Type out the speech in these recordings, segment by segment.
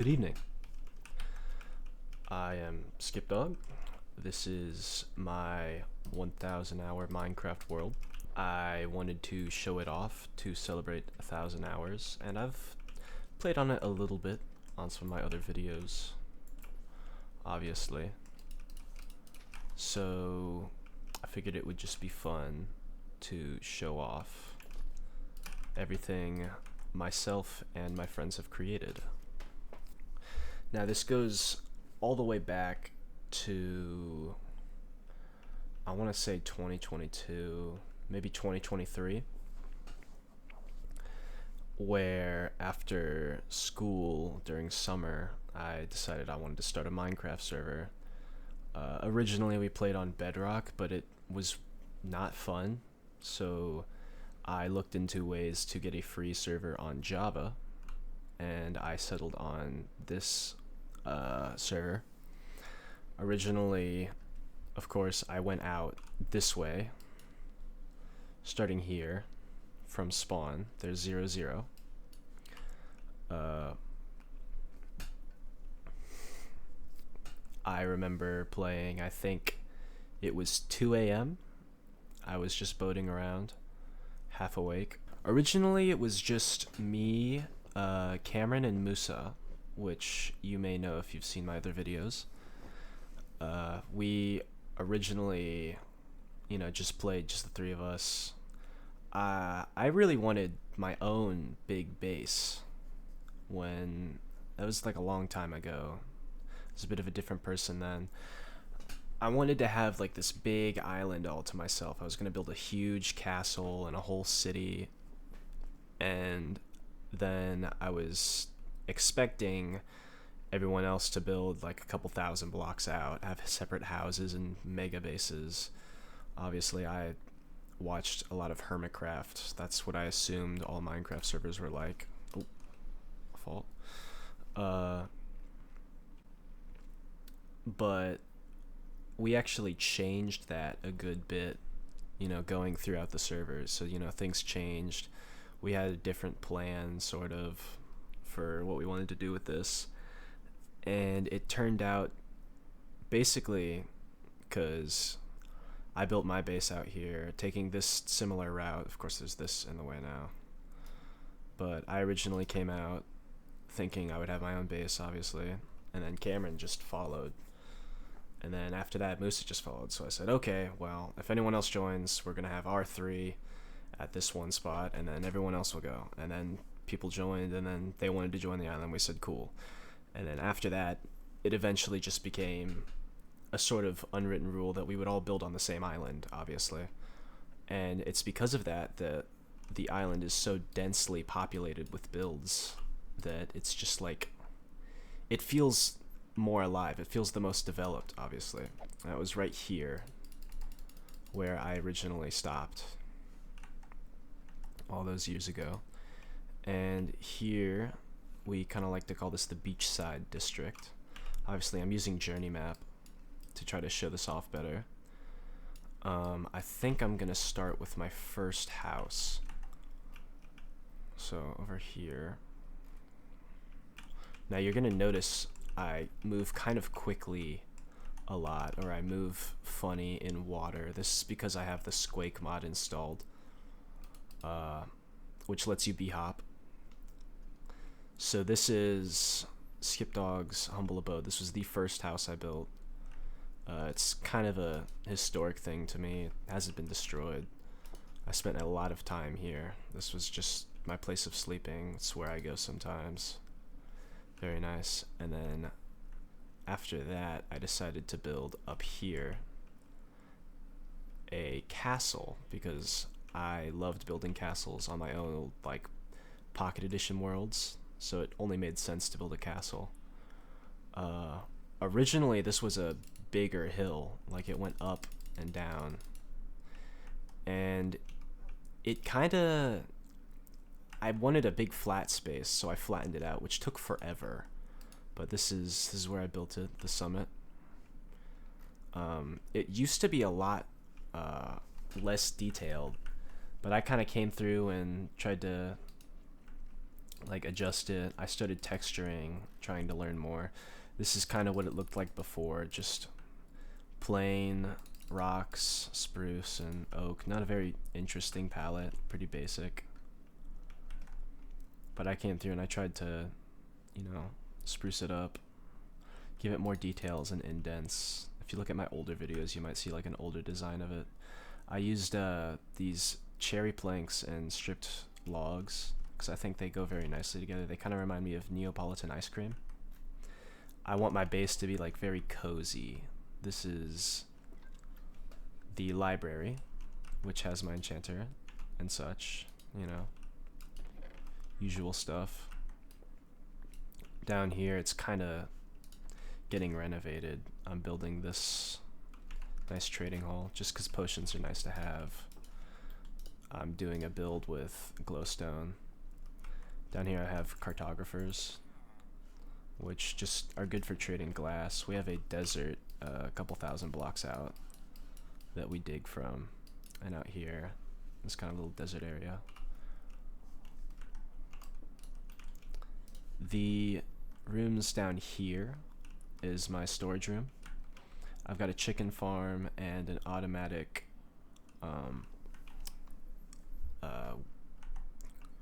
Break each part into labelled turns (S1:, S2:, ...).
S1: Good evening. I am Skipdog. This is my 1,000 hour Minecraft world. I wanted to show it off to celebrate 1,000 hours, and I've played on it a little bit on some of my other videos, obviously. So I figured it would just be fun to show off everything myself and my friends have created. Now this goes all the way back to, I want to say 2022, maybe 2023, where after school during summer, I decided I wanted to start a Minecraft server. Originally we played on Bedrock, but it was not fun, so I looked into ways to get a free server on Java, and I settled on this server. Originally, of course, I went out this way, starting here from spawn. There's 0, 0. I remember playing, I think it was 2 a.m. I was just boating around, half awake. Originally, it was just me, Cameron, and Moussa, which you may know if you've seen my other videos. We originally, just played just the three of us. I really wanted my own big base when that was like a long time ago. I was a bit of a different person then. I wanted to have like this big island all to myself. I was going to build a huge castle and a whole city, and then I was expecting everyone else to build like a couple thousand blocks out, have separate houses and mega bases. Obviously, I watched a lot of Hermitcraft. That's what I assumed all Minecraft servers were like. Oh, fault. But we actually changed that a good bit, going throughout the servers. So, things changed. We had a different plan, sort of, for what we wanted to do with this. And it turned out, basically, because I built my base out here, taking this similar route. Of course, there's this in the way now. But I originally came out thinking I would have my own base, obviously. And then Cameron just followed. And then after that, Moussa just followed. So I said, okay, well, if anyone else joins, we're going to have our three at this one spot, and then everyone else will go. And then people joined, and then they wanted to join the island. We said, cool. And then after that, it eventually just became a sort of unwritten rule that we would all build on the same island, obviously. And it's because of that that the island is so densely populated with builds that it's just like, it feels more alive. It feels the most developed, obviously. That was right here where I originally stopped all those years ago. And here we kind of like to call this the Beachside District. Obviously, I'm using Journey Map to try to show this off better. I think I'm gonna start with my first house. So over here. Now you're gonna notice I move kind of quickly a lot, or I move funny in water. This is because I have the Squake mod installed, which lets you b-hop. So this is Skipdog's humble abode. This was the first house I built. It's kind of a historic thing to me. It hasn't been destroyed. I spent a lot of time here. This was just my place of sleeping. It's where I go sometimes. Very nice. And then after that, I decided to build up here a castle, because I loved building castles on my own, like Pocket Edition worlds. So it only made sense to build a castle. Originally, this was a bigger hill, like it went up and down, and it kind of, I wanted a big flat space, so I flattened it out, which took forever. But this is where I built it, the summit. It used to be a lot less detailed, but I kind of came through and tried to like adjust it. I started texturing, trying to learn more. This is kind of what it looked like before, just plain rocks, spruce, and oak. Not a very interesting palette, pretty basic. But I came through and I tried to, you know, spruce it up, give it more details and indents. If you look at my older videos, you might see like an older design of it. I used these cherry planks and stripped logs because I think they go very nicely together. They kind of remind me of Neapolitan ice cream. I want my base to be like very cozy. This is the library, which has my enchanter and such, you know, usual stuff. Down here, it's kind of getting renovated. I'm building this nice trading hall just because potions are nice to have. I'm doing a build with glowstone. Down here I have cartographers, which just are good for trading glass. We have a desert a couple thousand blocks out that we dig from, and out here, this kind of little desert area. The rooms down here is my storage room. I've got a chicken farm and an automatic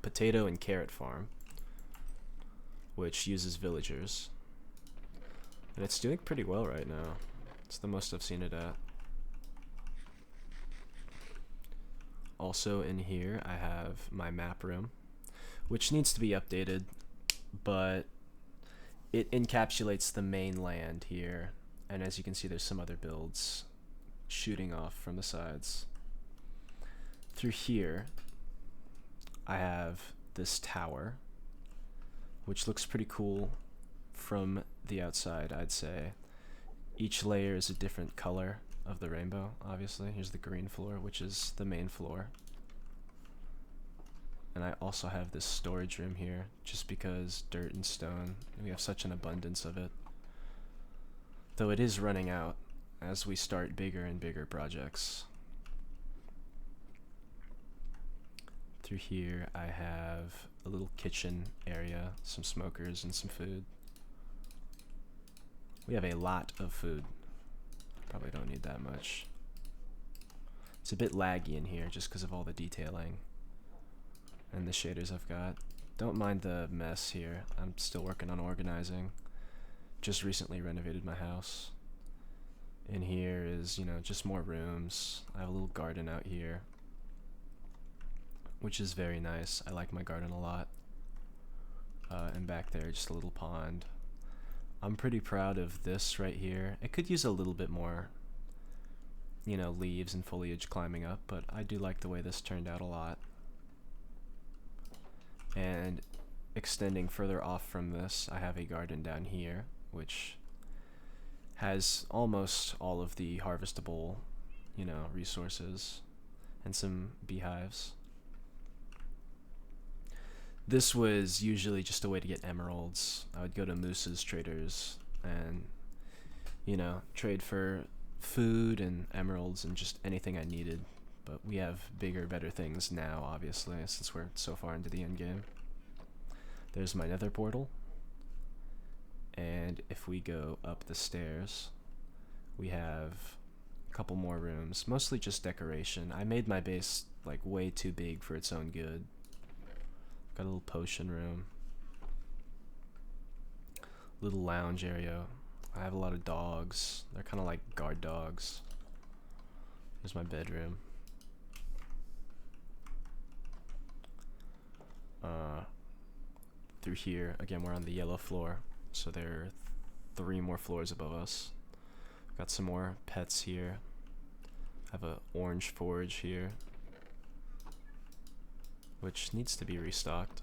S1: potato and carrot farm, which uses villagers. And it's doing pretty well right now. It's the most I've seen it at. Also in here, I have my map room, which needs to be updated, but it encapsulates the main land here. And as you can see, there's some other builds shooting off from the sides. Through here, I have this tower, which looks pretty cool from the outside, I'd say. Each layer is a different color of the rainbow, obviously. Here's the green floor, which is the main floor. And I also have this storage room here, just because dirt and stone, we have such an abundance of it. Though it is running out as we start bigger and bigger projects. Through here I have a little kitchen area, some smokers and some food. We have a lot of food. Probably don't need that much. It's a bit laggy in here just because of all the detailing and the shaders I've got. Don't mind the mess here. I'm still working on organizing. Just recently renovated my house. In here is, you know, just more rooms. I have a little garden out here, which is very nice. I like my garden a lot. And back there, just a little pond. I'm pretty proud of this right here. It could use a little bit more, you know, leaves and foliage climbing up, but I do like the way this turned out a lot. And extending further off from this, I have a garden down here, which has almost all of the harvestable, you know, resources and some beehives. This was usually just a way to get emeralds. I would go to Moussa's traders and, you know, trade for food and emeralds and just anything I needed. But we have bigger, better things now, obviously, since we're so far into the end game. There's my Nether portal. And if we go up the stairs, we have a couple more rooms, mostly just decoration. I made my base like way too big for its own good. Got a little potion room, little lounge area. I have a lot of dogs. They're kind of like guard dogs. Here's my bedroom. Through here, again, we're on the yellow floor, so there are 3 more floors above us. Got some more pets here. Have a orange forage here, which needs to be restocked.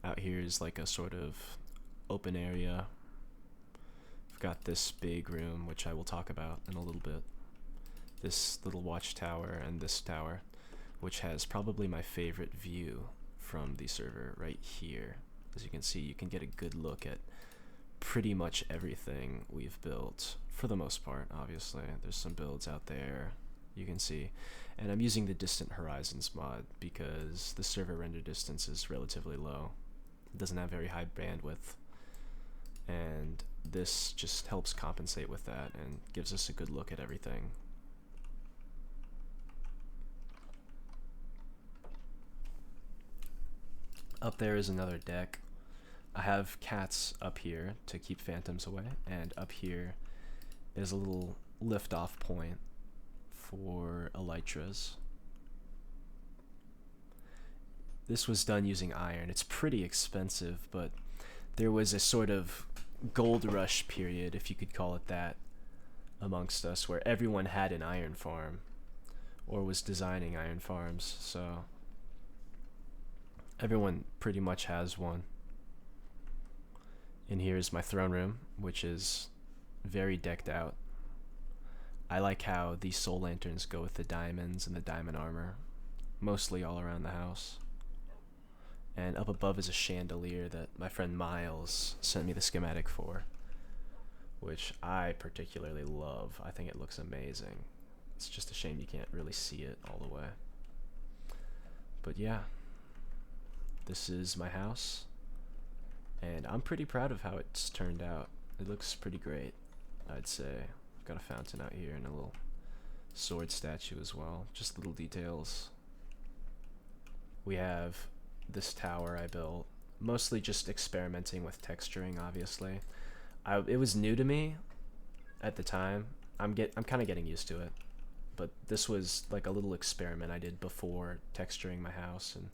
S1: Out here is like a sort of open area. I've got this big room, which I will talk about in a little bit. This little watchtower and this tower, which has probably my favorite view from the server right here. As you can see, you can get a good look at pretty much everything we've built, for the most part, obviously. There's some builds out there you can see. And I'm using the Distant Horizons mod because the server render distance is relatively low. It doesn't have very high bandwidth. And this just helps compensate with that and gives us a good look at everything. Up there is another deck. I have cats up here to keep phantoms away, and up here is a little lift-off point for elytras. This was done using iron. It's pretty expensive, but there was a sort of gold rush period, if you could call it that, amongst us, where everyone had an iron farm or was designing iron farms, so everyone pretty much has one. And here's my throne room, which is very decked out. I like how these soul lanterns go with the diamonds and the diamond armor, mostly all around the house. And up above is a chandelier that my friend Miles sent me the schematic for, which I particularly love. I think it looks amazing. It's just a shame you can't really see it all the way. But yeah, this is my house, and I'm pretty proud of how it's turned out. It looks pretty great, I'd say. I've got a fountain out here and a little sword statue as well. Just little details. We have this tower I built, mostly just experimenting with texturing, obviously. It was new to me at the time. I'm kind of getting used to it, but this was like a little experiment I did before texturing my house. And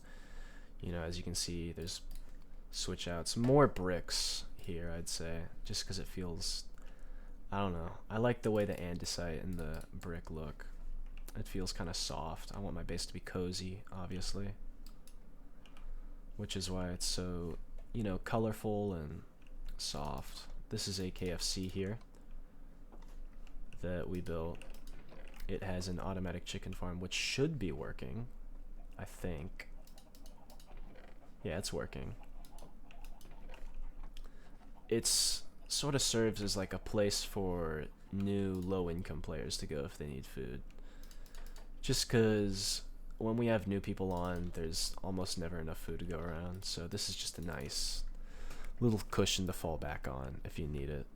S1: you know, as you can see, there's switch outs, more bricks here, I'd say, just because it feels, I don't know, I like the way the andesite and the brick look. It feels kind of soft. I want my base to be cozy, obviously, which is why it's so, you know, colorful and soft. This is a KFC here that we built. It has an automatic chicken farm, which should be working, I think. Yeah, it's working. It's sort of serves as like a place for new low-income players to go if they need food. Just because when we have new people on, there's almost never enough food to go around, so this is just a nice little cushion to fall back on if you need it.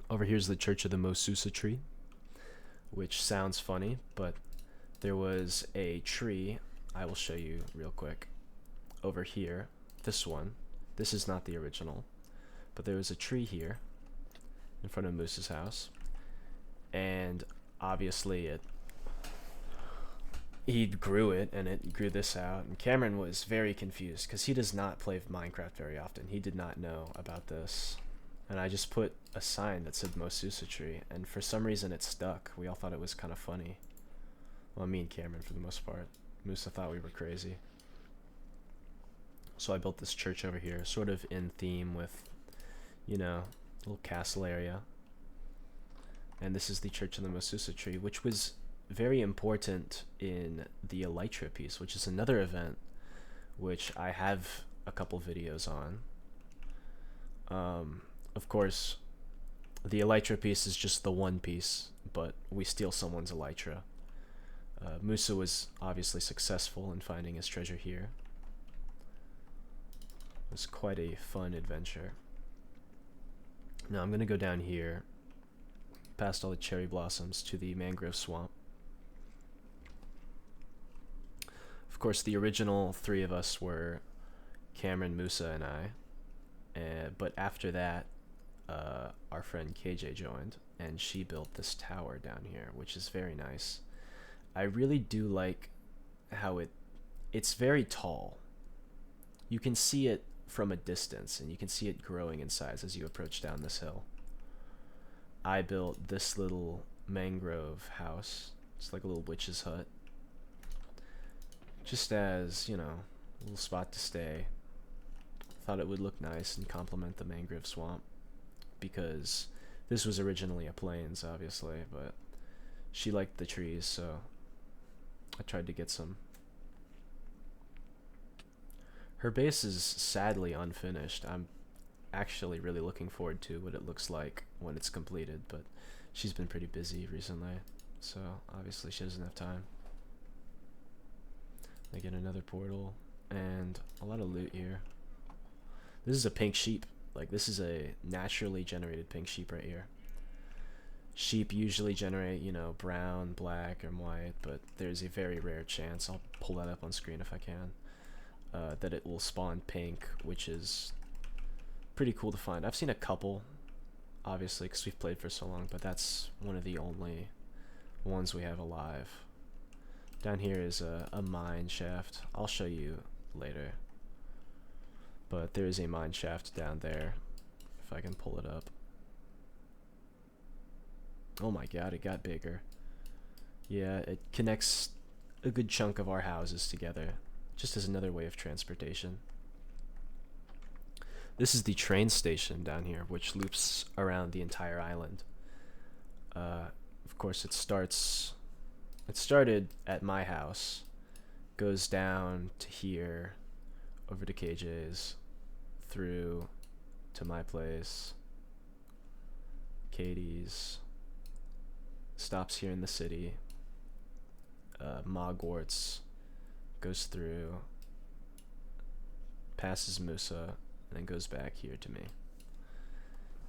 S1: Over here's the Church of the Moussa tree, which sounds funny, but there was a tree, I will show you real quick. Over here, this one, this is not the original, but there was a tree here in front of Moussa's house, and obviously he grew it, and it grew this out, and Cameron was very confused because he does not play Minecraft very often. He did not know about this, and I just put a sign that said Moussa tree, and for some reason it stuck. We all thought it was kind of funny. Well, me and Cameron for the most part. Moussa thought we were crazy. So I built this church over here, sort of in theme with, you know, a little castle area. And this is the Church of the Moussa tree, which was very important in the elytra piece, which is another event which I have a couple videos on. Of course, the elytra piece is just the one piece, but we steal someone's elytra. Moussa was obviously successful in finding his treasure here. It was quite a fun adventure. Now I'm going to go down here, past all the cherry blossoms, to the mangrove swamp. Of course, the original three of us were Cameron, Moussa, and I. But after that, our friend KJ joined, and she built this tower down here, which is very nice. I really do like how it's very tall. You can see it from a distance, and you can see it growing in size as you approach down this hill. I built this little mangrove house. It's like a little witch's hut. Just as, you know, a little spot to stay. Thought it would look nice and complement the mangrove swamp, because this was originally a plains, obviously, but she liked the trees, so I tried to get some. Her base is sadly unfinished. I'm actually really looking forward to what it looks like when it's completed, but she's been pretty busy recently, so obviously she doesn't have time. They get another portal, and a lot of loot here. This is a pink sheep. Like, this is a naturally generated pink sheep right here. Sheep usually generate, you know, brown, black, or white, but there's a very rare chance, I'll pull that up on screen if I can, that it will spawn pink, which is pretty cool to find. I've seen a couple, obviously, because we've played for so long, but that's one of the only ones we have alive. Down here is a mine shaft. I'll show you later. But there is a mine shaft down there, if I can pull it up. Oh my god, it got bigger. Yeah, it connects a good chunk of our houses together, just as another way of transportation. This is the train station down here, which loops around the entire island. Of course, it started at my house, goes down to here, over to KJ's, through to my place, Katie's, stops here in the city, MOGWARTS, goes through, passes Moussa, and then goes back here to me.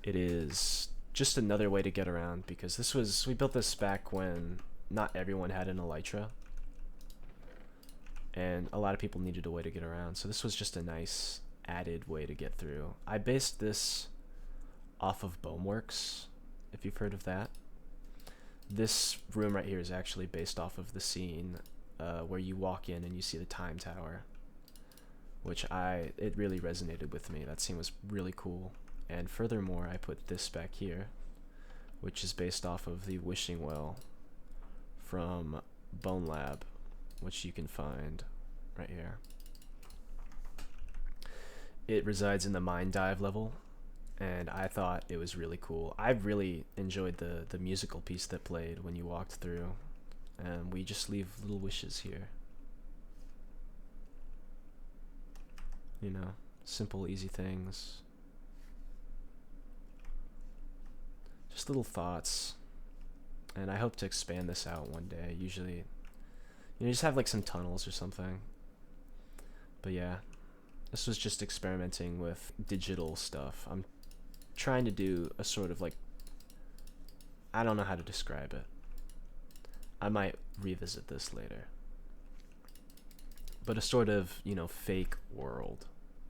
S1: It is just another way to get around, because we built this back when not everyone had an elytra, and a lot of people needed a way to get around, so this was just a nice added way to get through. I based this off of Boneworks, if you've heard of that. This room right here is actually based off of the scene where you walk in and you see the time tower, which it really resonated with me. That scene was really cool. And furthermore, I put this back here, which is based off of the wishing well from Bonelab, which you can find right here. It resides in the mine dive level, and I thought it was really cool. I really enjoyed the musical piece that played when you walked through, and we just leave little wishes here. You know, simple, easy things. Just little thoughts. And I hope to expand this out one day. Usually, you know, just have like some tunnels or something. But yeah, this was just experimenting with digital stuff. I'm trying to do a sort of like, I don't know how to describe it. I might revisit this later. But a sort of, you know, fake world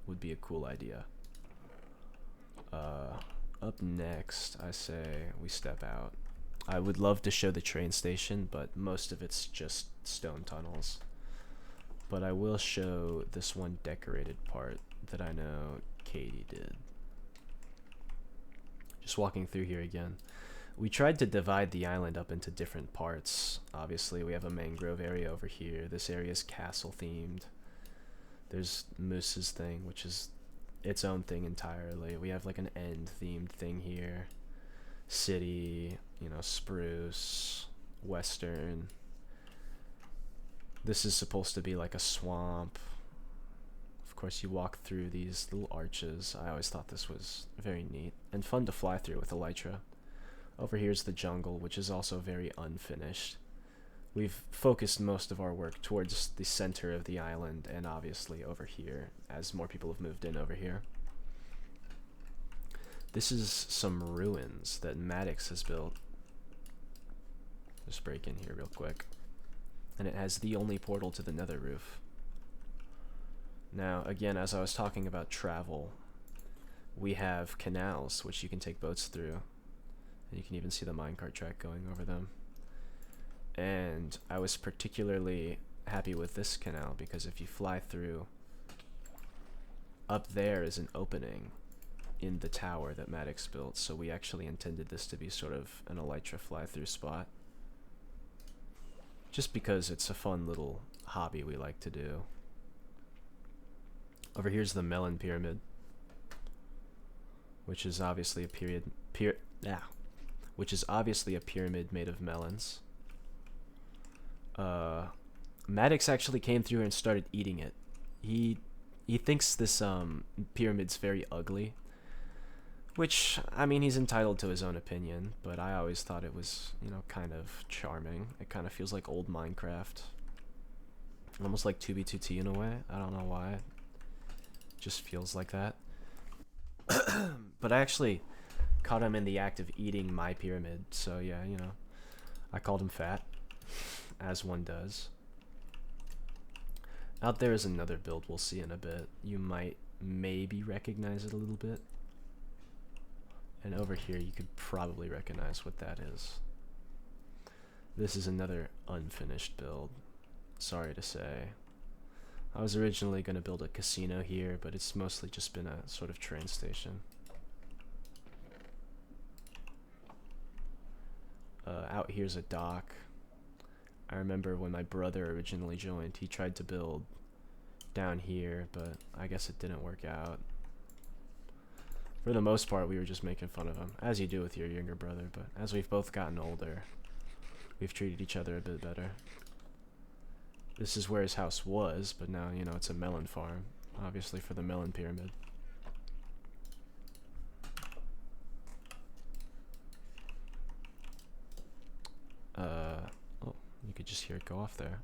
S1: would be a cool idea. Up next, I say we step out. I would love to show the train station, but most of it's just stone tunnels. But I will show this one decorated part that I know Katie did. Just walking through here again. We tried to divide the island up into different parts. Obviously, we have a mangrove area over here. This area is castle themed. There's Moussa's thing, which is its own thing entirely. We have like an end themed thing here. City, you know, spruce, western. This is supposed to be like a swamp. Of course, you walk through these little arches. I always thought this was very neat and fun to fly through with elytra. Over here is the jungle, which is also very unfinished. We've focused most of our work towards the center of the island, and obviously over here, as more people have moved in over here. This is some ruins that Maddox has built. Just break in here real quick. And it has the only portal to the Nether roof. Now, again, as I was talking about travel, we have canals, which you can take boats through. And you can even see the minecart track going over them. And I was particularly happy with this canal, because if you fly through, up there is an opening in the tower that Maddox built, so we actually intended this to be sort of an elytra fly-through spot. Just because it's a fun little hobby we like to do. Over here's the melon pyramid, which is obviously a pyramid made of melons. Maddox actually came through and started eating it. He thinks this pyramid's very ugly, Which, I mean, he's entitled to his own opinion, but I always thought it was, you know, kind of charming. It kind of feels like old Minecraft. Almost like 2B2T in a way. I don't know why. It just feels like that. But I actually caught him in the act of eating my pyramid, so yeah, you know, I called him fat, as one does. Out there is another build we'll see in a bit. You might maybe recognize it a little bit. And over here you could probably recognize what that is. This is another unfinished build. Sorry to say. I was originally going to build a casino here, but it's mostly just been a sort of train station. Out here's a dock. I remember when my brother originally joined, he tried to build down here, but I guess it didn't work out. For the most part, we were just making fun of him, as you do with your younger brother, but as we've both gotten older, we've treated each other a bit better. This is where his house was, but now, you know, it's a melon farm, obviously for the melon pyramid. Oh, you could just hear it go off there.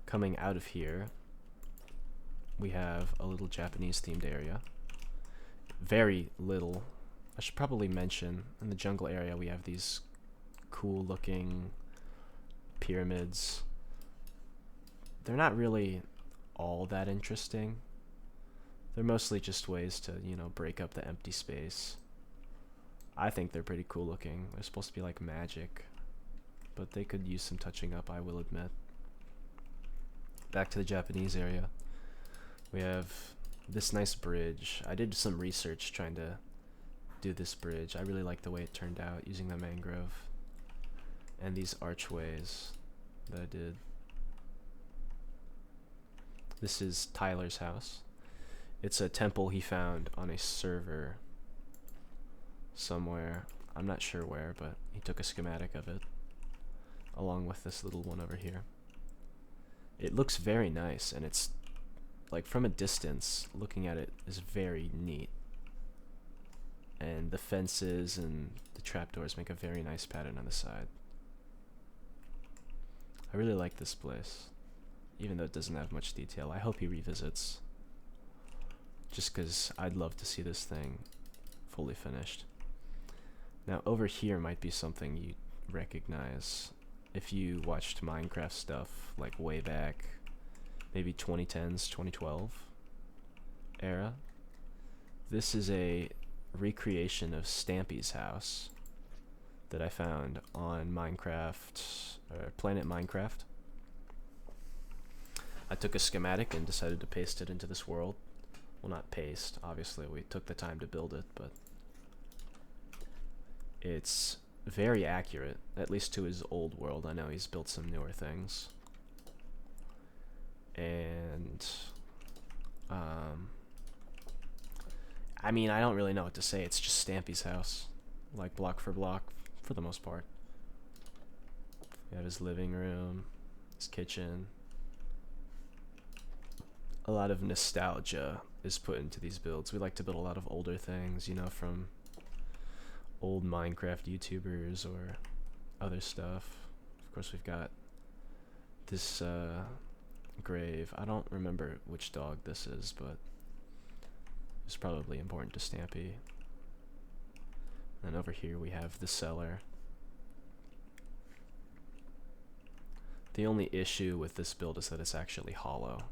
S1: Coming out of here, we have a little Japanese themed area. Very little. I should probably mention, in the jungle area we have these cool looking pyramids. They're not really all that interesting. They're mostly just ways to, you know, break up the empty space. I think they're pretty cool looking. They're supposed to be like magic, but they could use some touching up, I will admit. Back to the Japanese area. We have this nice bridge. I did some research trying to do this bridge. I really like the way it turned out using the mangrove and these archways that I did. This is Tyler's house. It's a temple he found on a server somewhere. I'm not sure where, but he took a schematic of it along with this little one over here. It looks very nice, and it's like from a distance looking at it is very neat. And the fences and the trapdoors make a very nice pattern on the side. I really like this place, even though it doesn't have much detail. I hope he revisits, just because I'd love to see this thing fully finished. Now over here might be something you recognize if you watched Minecraft stuff like way back, maybe 2010s, 2012 era. This is a recreation of Stampy's house that I found on Minecraft, Planet Minecraft. I took a schematic and decided to paste it into this world. Well, not paste, obviously we took the time to build it, but it's very accurate, at least to his old world. I know he's built some newer things. And I mean, I don't really know what to say. It's just Stampy's house, like block for block, for the most part. We have his living room, his kitchen. A lot of nostalgia is put into these builds. We like to build a lot of older things, you know, from old Minecraft YouTubers or other stuff. Of course, we've got this grave. I don't remember which dog this is, but it's probably important to Stampy. And over here we have the cellar. The only issue with this build is that it's actually hollow,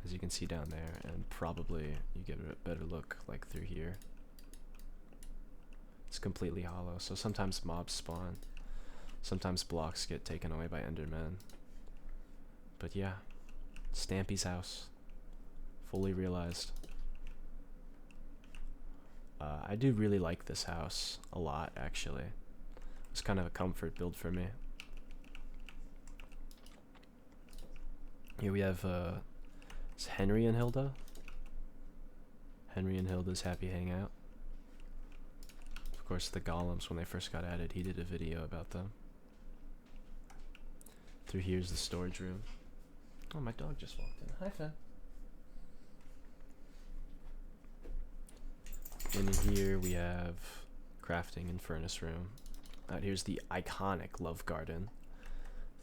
S1: as you can see down there, and probably you get a better look like through here. It's completely hollow, so sometimes mobs spawn, sometimes blocks get taken away by endermen. But yeah, Stampy's house, fully realized. I do really like this house a lot, actually. It's kind of a comfort build for me. Here we have it's Henry and Hilda. Henry and Hilda's happy hangout. Of course, the golems, when they first got added, he did a video about them. Through here's the storage room. Oh, my dog just walked in. Hi, Finn. In here we have crafting and furnace room. Out here's the iconic love garden.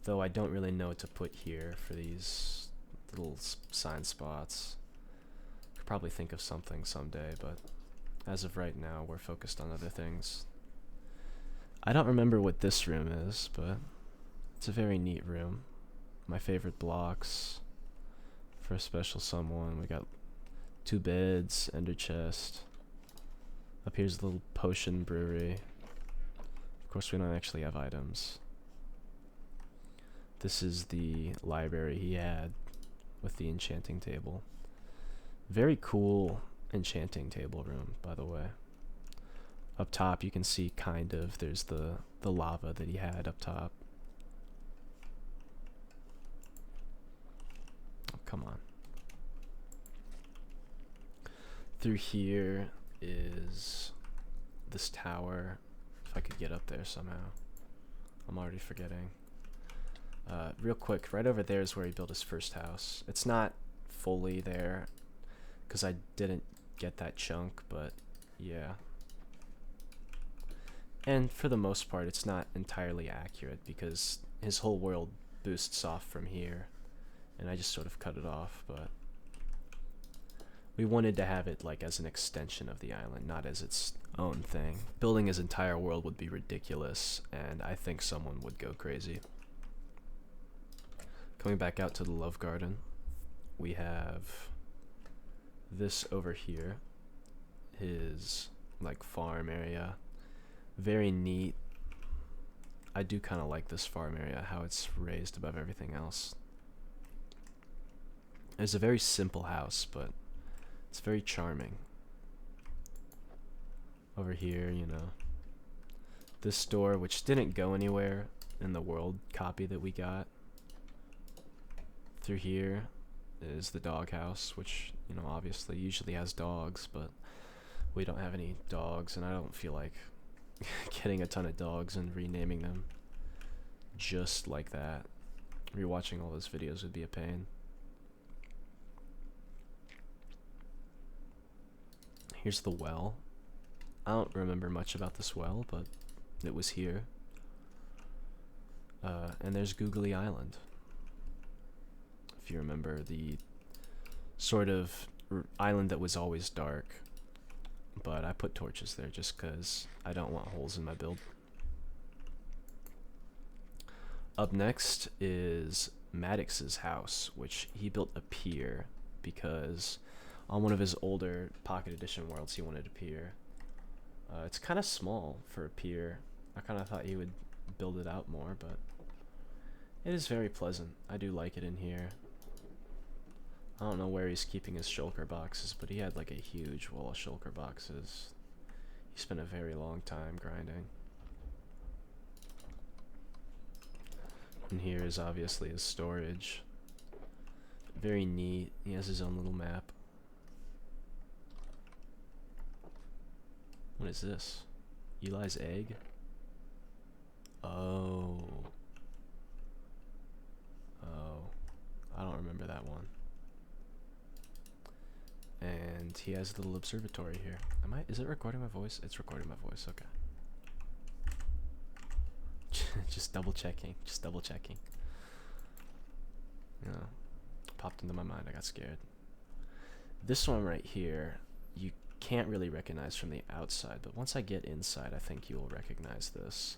S1: Though I don't really know what to put here for these little sign spots. Could probably think of something someday, but as of right now, we're focused on other things. I don't remember what this room is, but it's a very neat room. My favorite blocks for a special someone. We got 2 beds, ender chest. Up here's the little potion brewery. Of course, we don't actually have items. This is the library he had with the enchanting table. Very cool enchanting table room, by the way. Up top, you can see kind of, there's the lava that he had up top. Oh, come on. Through here is this tower. If I could get up there somehow. I'm already forgetting. Real quick, right over there is where he built his first house. It's not fully there because I didn't get that chunk, but yeah. And for the most part, it's not entirely accurate because his whole world boosts off from here, and I just sort of cut it off, but we wanted to have it like as an extension of the island, not as its own thing. Building his entire world would be ridiculous, and I think someone would go crazy. Coming back out to the love garden, we have this over here, his like farm area. Very neat. I do kind of like this farm area, how it's raised above everything else. It's a very simple house, but it's very charming. Over here, you know, this door, which didn't go anywhere in the world copy that we got. Through here is the doghouse, which, you know, obviously usually has dogs, but we don't have any dogs, and I don't feel like getting a ton of dogs and renaming them just like that. Rewatching all those videos would be a pain. Here's the well. I don't remember much about this well, but it was here. And there's Googly Island. If you remember, the sort of island that was always dark. But I put torches there just because I don't want holes in my build. Up next is Maddox's house, which he built a pier because on one of his older Pocket Edition worlds he wanted a pier. It's kind of small for a pier. I kind of thought he would build it out more, but it is very pleasant. I do like it in here. I don't know where he's keeping his shulker boxes, but he had like a huge wall of shulker boxes. He spent a very long time grinding. And here is obviously his storage. Very neat. He has his own little map. What is this? Eli's egg? Oh. Oh. I don't remember that one. And he has a little observatory here. Is it recording my voice? It's recording my voice, okay. Just double checking. You know, popped into my mind, I got scared. This one right here, you can't really recognize from the outside, but once I get inside, I think you will recognize this.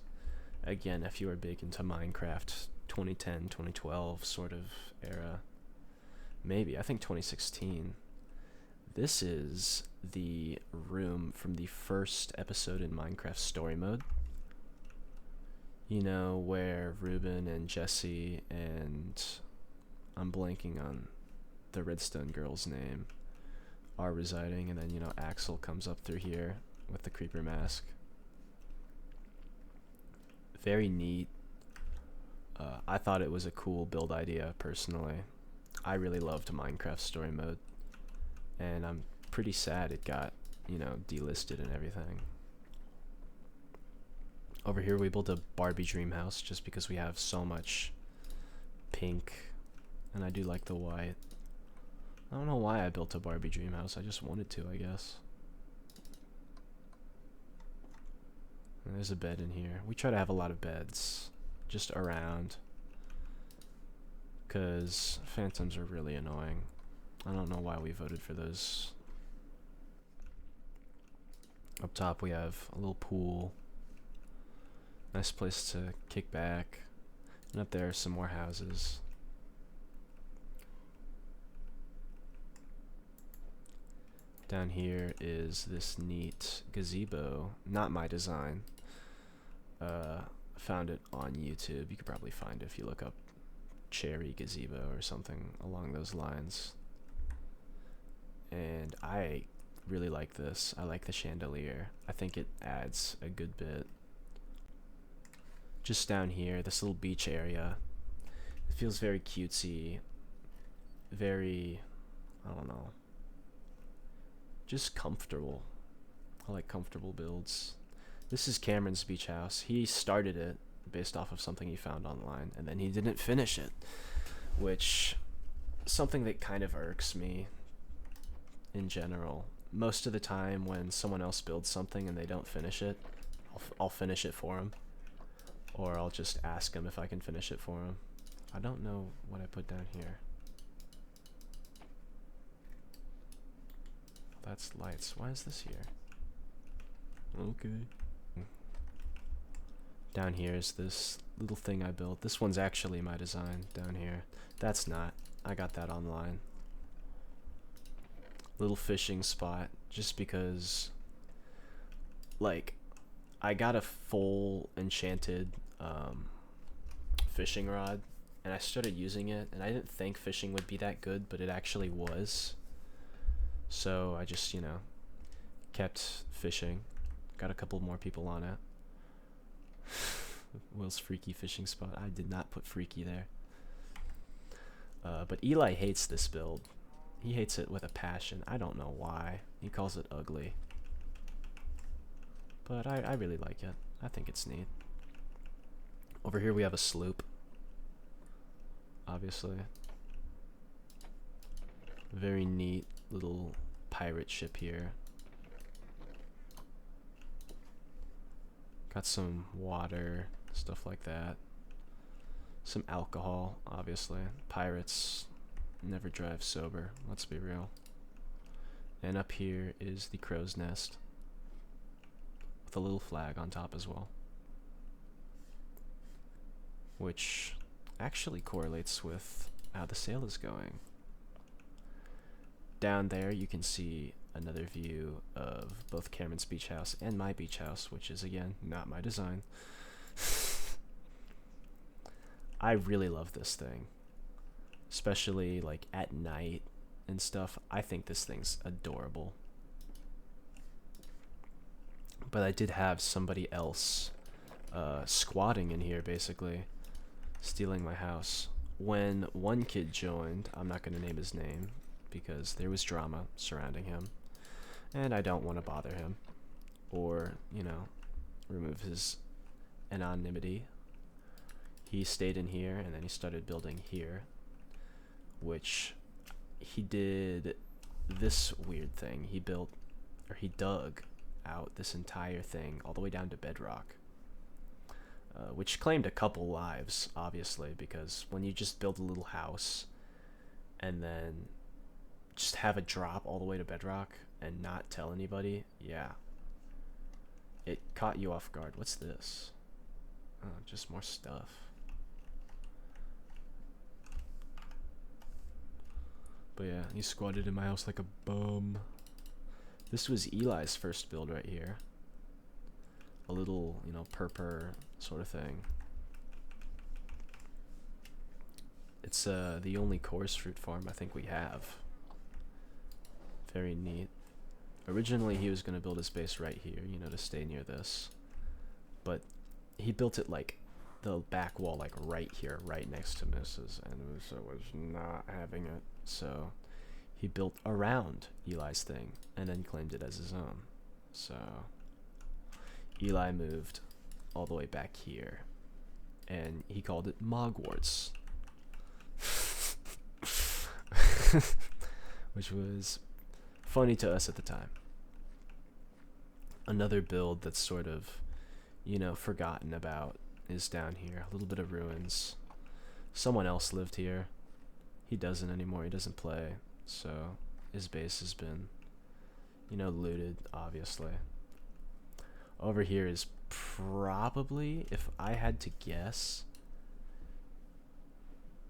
S1: Again, if you are big into Minecraft 2010, 2012 sort of era, maybe, I think 2016. This is the room from the first episode in Minecraft Story Mode. You know, where Ruben and Jesse and I'm blanking on the Redstone girl's name are residing, and then, you know, Axel comes up through here with the creeper mask. Very neat. I thought it was a cool build idea, personally. I really loved Minecraft Story Mode. And I'm pretty sad it got, you know, delisted and everything. Over here we built a Barbie dream house just because we have so much pink, and I do like the white. I don't know why I built a Barbie dream house, I just wanted to, I guess. There's a bed in here. We try to have a lot of beds just around, because phantoms are really annoying. I don't know why we voted for those. Up top we have a little pool. Nice place to kick back. And up there are some more houses. Down here is this neat gazebo. Not my design. Found it on YouTube. You could probably find it if you look up cherry gazebo or something along those lines. And I really like this. I like the chandelier. I think it adds a good bit. Just down here, this little beach area. It feels very cutesy. Very, I don't know, just comfortable. I like comfortable builds. This is Cameron's beach house. He started it based off of something he found online, and then he didn't finish it, which is something that kind of irks me in general. Most of the time when someone else builds something and they don't finish it, I'll finish it for them, or I'll just ask them if I can finish it for them. I don't know what I put down here. That's lights. Why is this here? Okay. Down here is this little thing I built. This one's actually my design down here. That's not. I got that online. Little fishing spot, just because, like, I got a full enchanted fishing rod, and I started using it, and I didn't think fishing would be that good, but it actually was. So I just, you know, kept fishing. Got a couple more people on it. Will's freaky fishing spot. I did not put freaky there. But Eli hates this build. He hates it with a passion. I don't know why. He calls it ugly. But I really like it. I think it's neat. Over here we have a sloop. Obviously. Very neat little pirate ship here. Got some water, stuff like that. Some alcohol, obviously. Pirates never drive sober, let's be real. And up here is the crow's nest, with a little flag on top as well, which actually correlates with how the sale is going. Down there you can see another view of both Cameron's beach house and my beach house, which is, again, not my design. I really love this thing, especially like at night and stuff. I think this thing's adorable. But I did have somebody else squatting in here, basically stealing my house. When one kid joined, I'm not going to name his name because there was drama surrounding him, and I don't want to bother him or, you know, remove his anonymity. He stayed in here, and then he started building here, which he did this weird thing. He built, or he dug out this entire thing all the way down to bedrock, which claimed a couple lives, obviously, because when you just build a little house and then just have it drop all the way to bedrock and not tell anybody, yeah, it caught you off guard. What's this? Oh, just more stuff. But yeah, he squatted in my house like a bum. This was Eli's first build right here. A little, you know, purr sort of thing. It's the only coarse fruit farm I think we have. Very neat. Originally he was going to build his base right here, you know, to stay near this. But he built it like the back wall, like right here, right next to Moussa's, and Moussa was not having it. So he built around Eli's thing and then claimed it as his own. So Eli moved all the way back here, and he called it MOGWARTS. Which was funny to us at the time. Another build that's sort of, you know, forgotten about is down here. A little bit of ruins. Someone else lived here. He doesn't anymore. He doesn't play. So his base has been, you know, looted, obviously. Over here is probably, if I had to guess,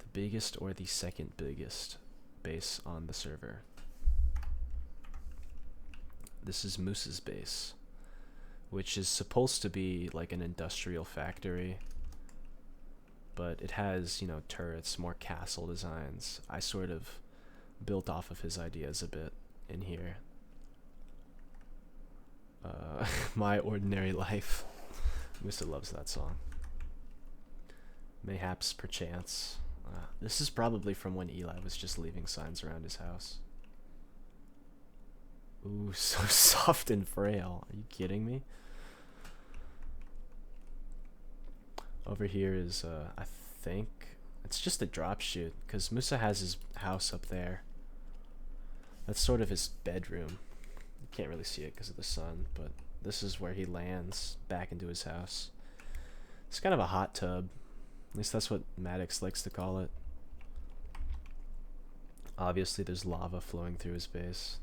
S1: the biggest or the second biggest base on the server. This is Moussa's base, which is supposed to be like an industrial factory, but it has, you know, turrets, more castle designs. I sort of built off of his ideas a bit in here. My Ordinary Life. Moussa loves that song. Mayhaps, perchance. This is probably from when Eli was just leaving signs around his house. Ooh, so soft and frail. Are you kidding me? Over here is, I think, it's just a drop chute, because Moussa has his house up there. That's sort of his bedroom. You can't really see it because of the sun, but this is where he lands back into his house. It's kind of a hot tub. At least that's what Maddox likes to call it. Obviously, there's lava flowing through his base.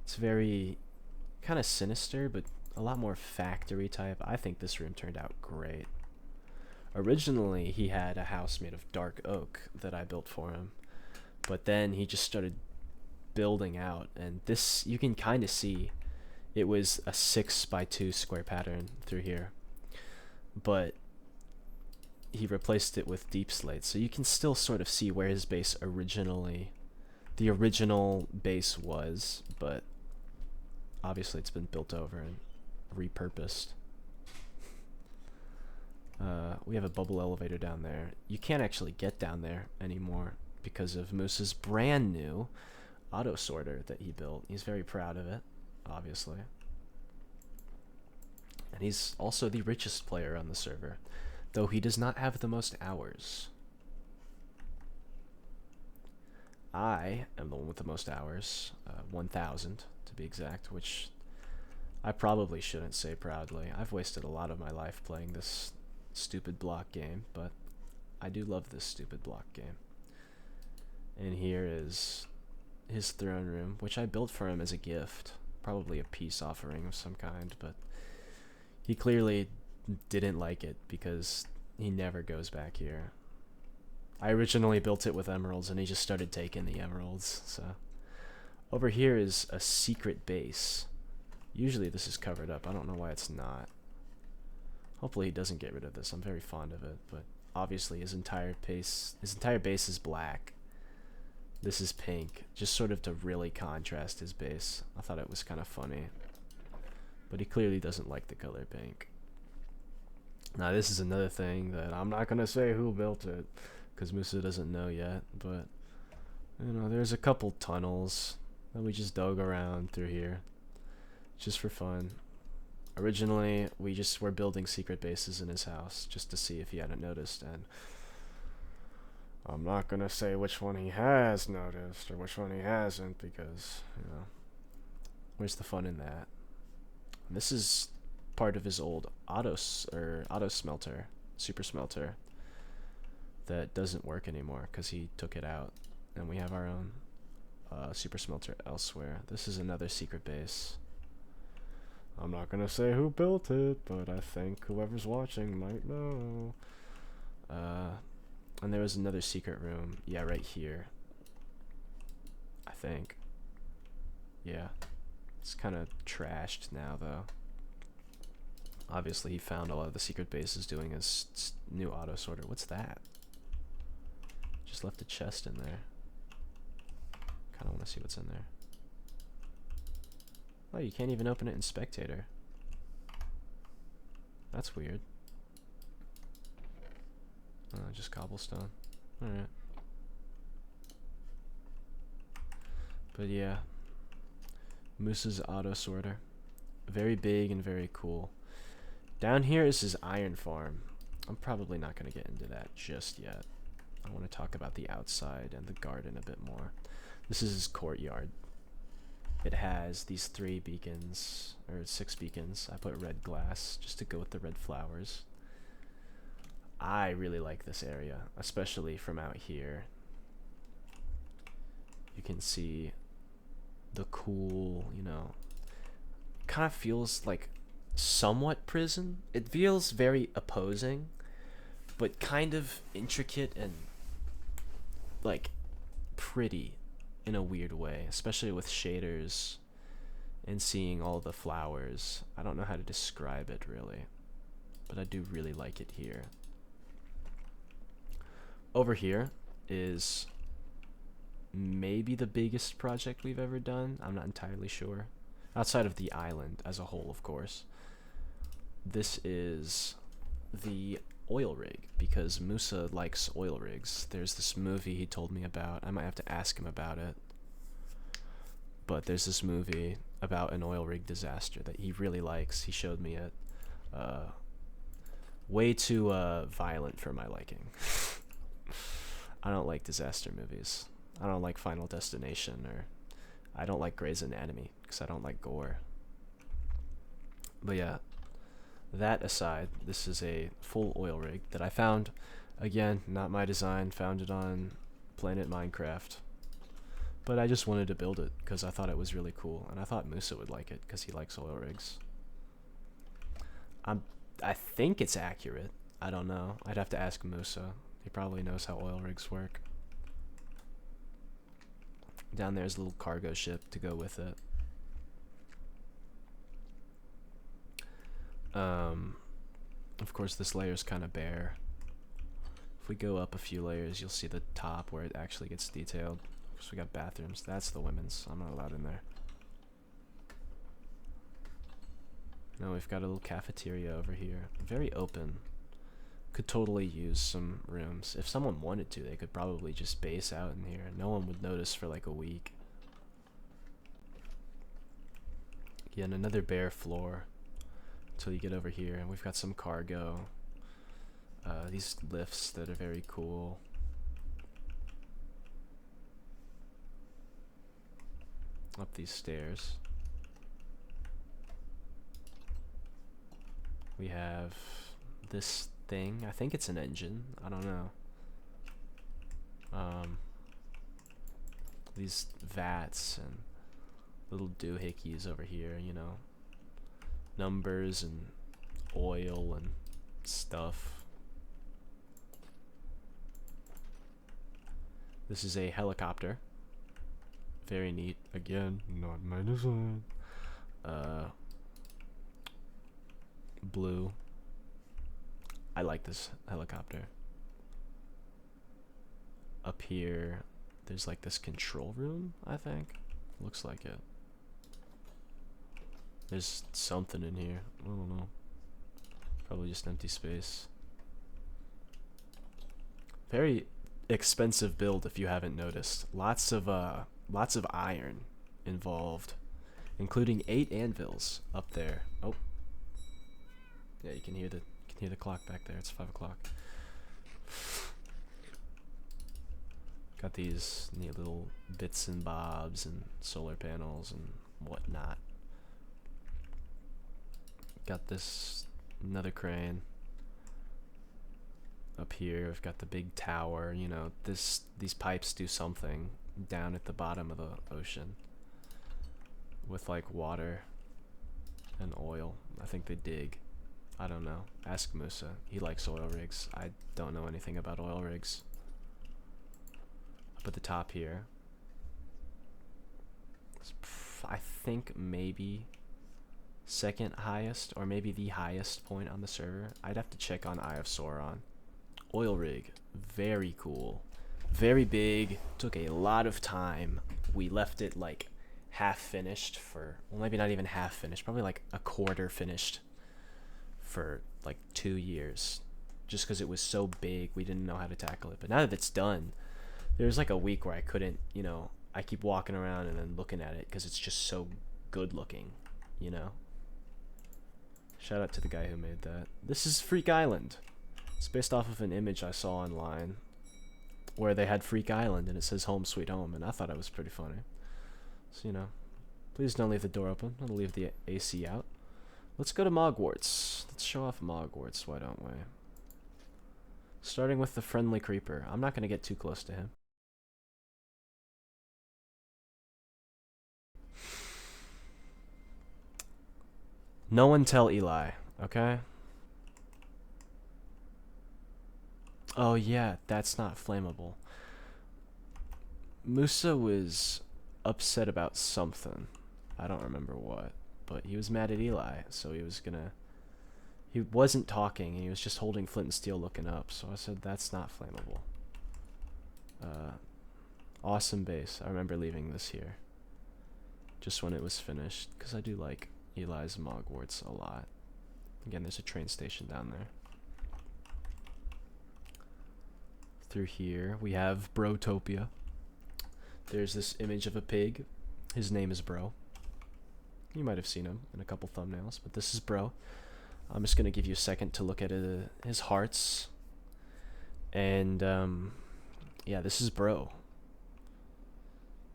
S1: It's very kind of sinister, but a lot more factory type. I think this room turned out great. Originally, he had a house made of dark oak that I built for him, but then he just started building out, and this, you can kind of see it was a 6x2 square pattern through here, but he replaced it with deep slate, so you can still sort of see where his base originally, the original base was, but obviously it's been built over and repurposed. We have a bubble elevator down there. You can't actually get down there anymore because of Moussa's brand new auto sorter that he built. He's very proud of it, obviously. And he's also the richest player on the server, though he does not have the most hours. I am the one with the most hours, 1,000 to be exact, which I probably shouldn't say proudly. I've wasted a lot of my life playing this stupid block game, but I do love this stupid block game. And here is his throne room, which I built for him as a gift, probably a peace offering of some kind, but he clearly didn't like it because he never goes back here. I originally built it with emeralds and he just started taking the emeralds. So over here is a secret base. Usually this is covered up. I don't know why it's not. Hopefully he doesn't get rid of this. I'm very fond of it, but obviously his entire base is black. This is pink, just sort of to really contrast his base. I thought it was kind of funny, but he clearly doesn't like the color pink. Now this is another thing that I'm not gonna say who built it, because Moussa doesn't know yet, but you know, there's a couple tunnels that we just dug around through here just for fun. Originally we just were building secret bases in his house just to see if he hadn't noticed, and I'm not gonna say which one he has noticed or which one he hasn't, because, you know, where's the fun in that? This is part of his old auto smelter, super smelter, that doesn't work anymore because he took it out, and we have our own super smelter elsewhere. This is another secret base. I'm not gonna say who built it, but I think whoever's watching might know. And there was another secret room, yeah, right here, I think. Yeah, it's kind of trashed now though. Obviously he found a lot of the secret bases doing his new auto sorter. What's that? Just left a chest in there. Kind of want to see what's in there. Oh, you can't even open it in Spectator. That's weird. Just cobblestone. Alright. But yeah. Moussa's auto sorter. Very big and very cool. Down here is his iron farm. I'm probably not going to get into that just yet. I want to talk about the outside and the garden a bit more. This is his courtyard. it has these 3 beacons, or 6 beacons. I put red glass just to go with the red flowers. I really like this area, especially from out here. You can see the cool, you know, kind of feels like somewhat prison. It feels very opposing, but kind of intricate and like pretty in a weird way, especially with shaders and seeing all the flowers. I don't know how to describe it really, but I do really like it here. Over here is maybe the biggest project we've ever done. I'm not entirely sure. Outside of the island as a whole, of course. This is the oil rig, because Moussa likes oil rigs. There's this movie he told me about. I might have to ask him about it. But there's this movie about an oil rig disaster that he really likes. He showed me it. Way too violent for my liking. I don't like disaster movies. I don't like Final Destination, or I don't like Grey's Anatomy because I don't like gore. But yeah, that aside, this is a full oil rig that I found. Again, not my design, found it on Planet Minecraft. But I just wanted to build it because I thought it was really cool, and I thought Moussa would like it because he likes oil rigs. I think it's accurate. I don't know. I'd have to ask Moussa. He probably knows how oil rigs work. Down there's a little cargo ship to go with it. Of course, this layer is kind of bare. If we go up a few layers, you'll see the top where it actually gets detailed. So we got bathrooms. That's the women's. I'm not allowed in there. Now we've got a little cafeteria over here. Very open. Could totally use some rooms. If someone wanted to, they could probably just base out in here. No one would notice for like a week. Again, another bare floor until you get over here. And we've got some cargo. These lifts that are very cool. Up these stairs. We have this thing. I think it's an engine. I don't know. These vats and little doohickeys over here, you know. Numbers and oil and stuff. This is a helicopter. Very neat. Again, not my design. Blue. I like this helicopter. Up here, there's like this control room, I think. Looks like it. There's something in here. I don't know. Probably just empty space. Very expensive build if you haven't noticed. Lots of iron involved, including 8 anvils up there. Oh, yeah, you can hear the clock back there. It's 5 o'clock. Got these neat little bits and bobs and solar panels and whatnot. Got this another crane. Up here, I've got the big tower. You know, these pipes do something down at the bottom of the ocean with like water and oil. I think they dig. I don't know. Ask Moussa. He likes oil rigs. I don't know anything about oil rigs. Up at the top here, I think maybe second highest or maybe the highest point on the server. I'd have to check on Eye of Sauron. Oil rig, very cool, very big. Took a lot of time. We left it like half finished for, well, maybe not even half finished, probably like a quarter finished for like 2 years, just because it was so big. We didn't know how to tackle it. But now that it's done, there's like a week where I couldn't, you know, I keep walking around and then looking at it because it's just so good looking, you know. Shout out to the guy who made that. This is Freak Island. It's based off of an image I saw online where they had Freak Island and it says Home Sweet Home, and I thought it was pretty funny. So, you know, Please don't leave the door open. I'll leave the AC out. Let's go to MOGWARTS. Let's show off MOGWARTS, why don't we? Starting with the friendly creeper. I'm not going to get too close to him. No one tell Eli, okay? Oh yeah, that's not flammable. Moussa was upset about something. I don't remember what, but he was mad at Eli, so he was gonna... He wasn't talking, he was just holding flint and steel looking up, so I said, that's not flammable. Awesome base. I remember leaving this here. Just when it was finished, because I do like Eli's MOGWARTS a lot. Again, there's a train station down there. Through here, we have Brotopia. There's this image of a pig. His name is Bro. You might have seen him in a couple thumbnails, but this is Bro. I'm just going to give you a second to look at his hearts. And, yeah, this is Bro.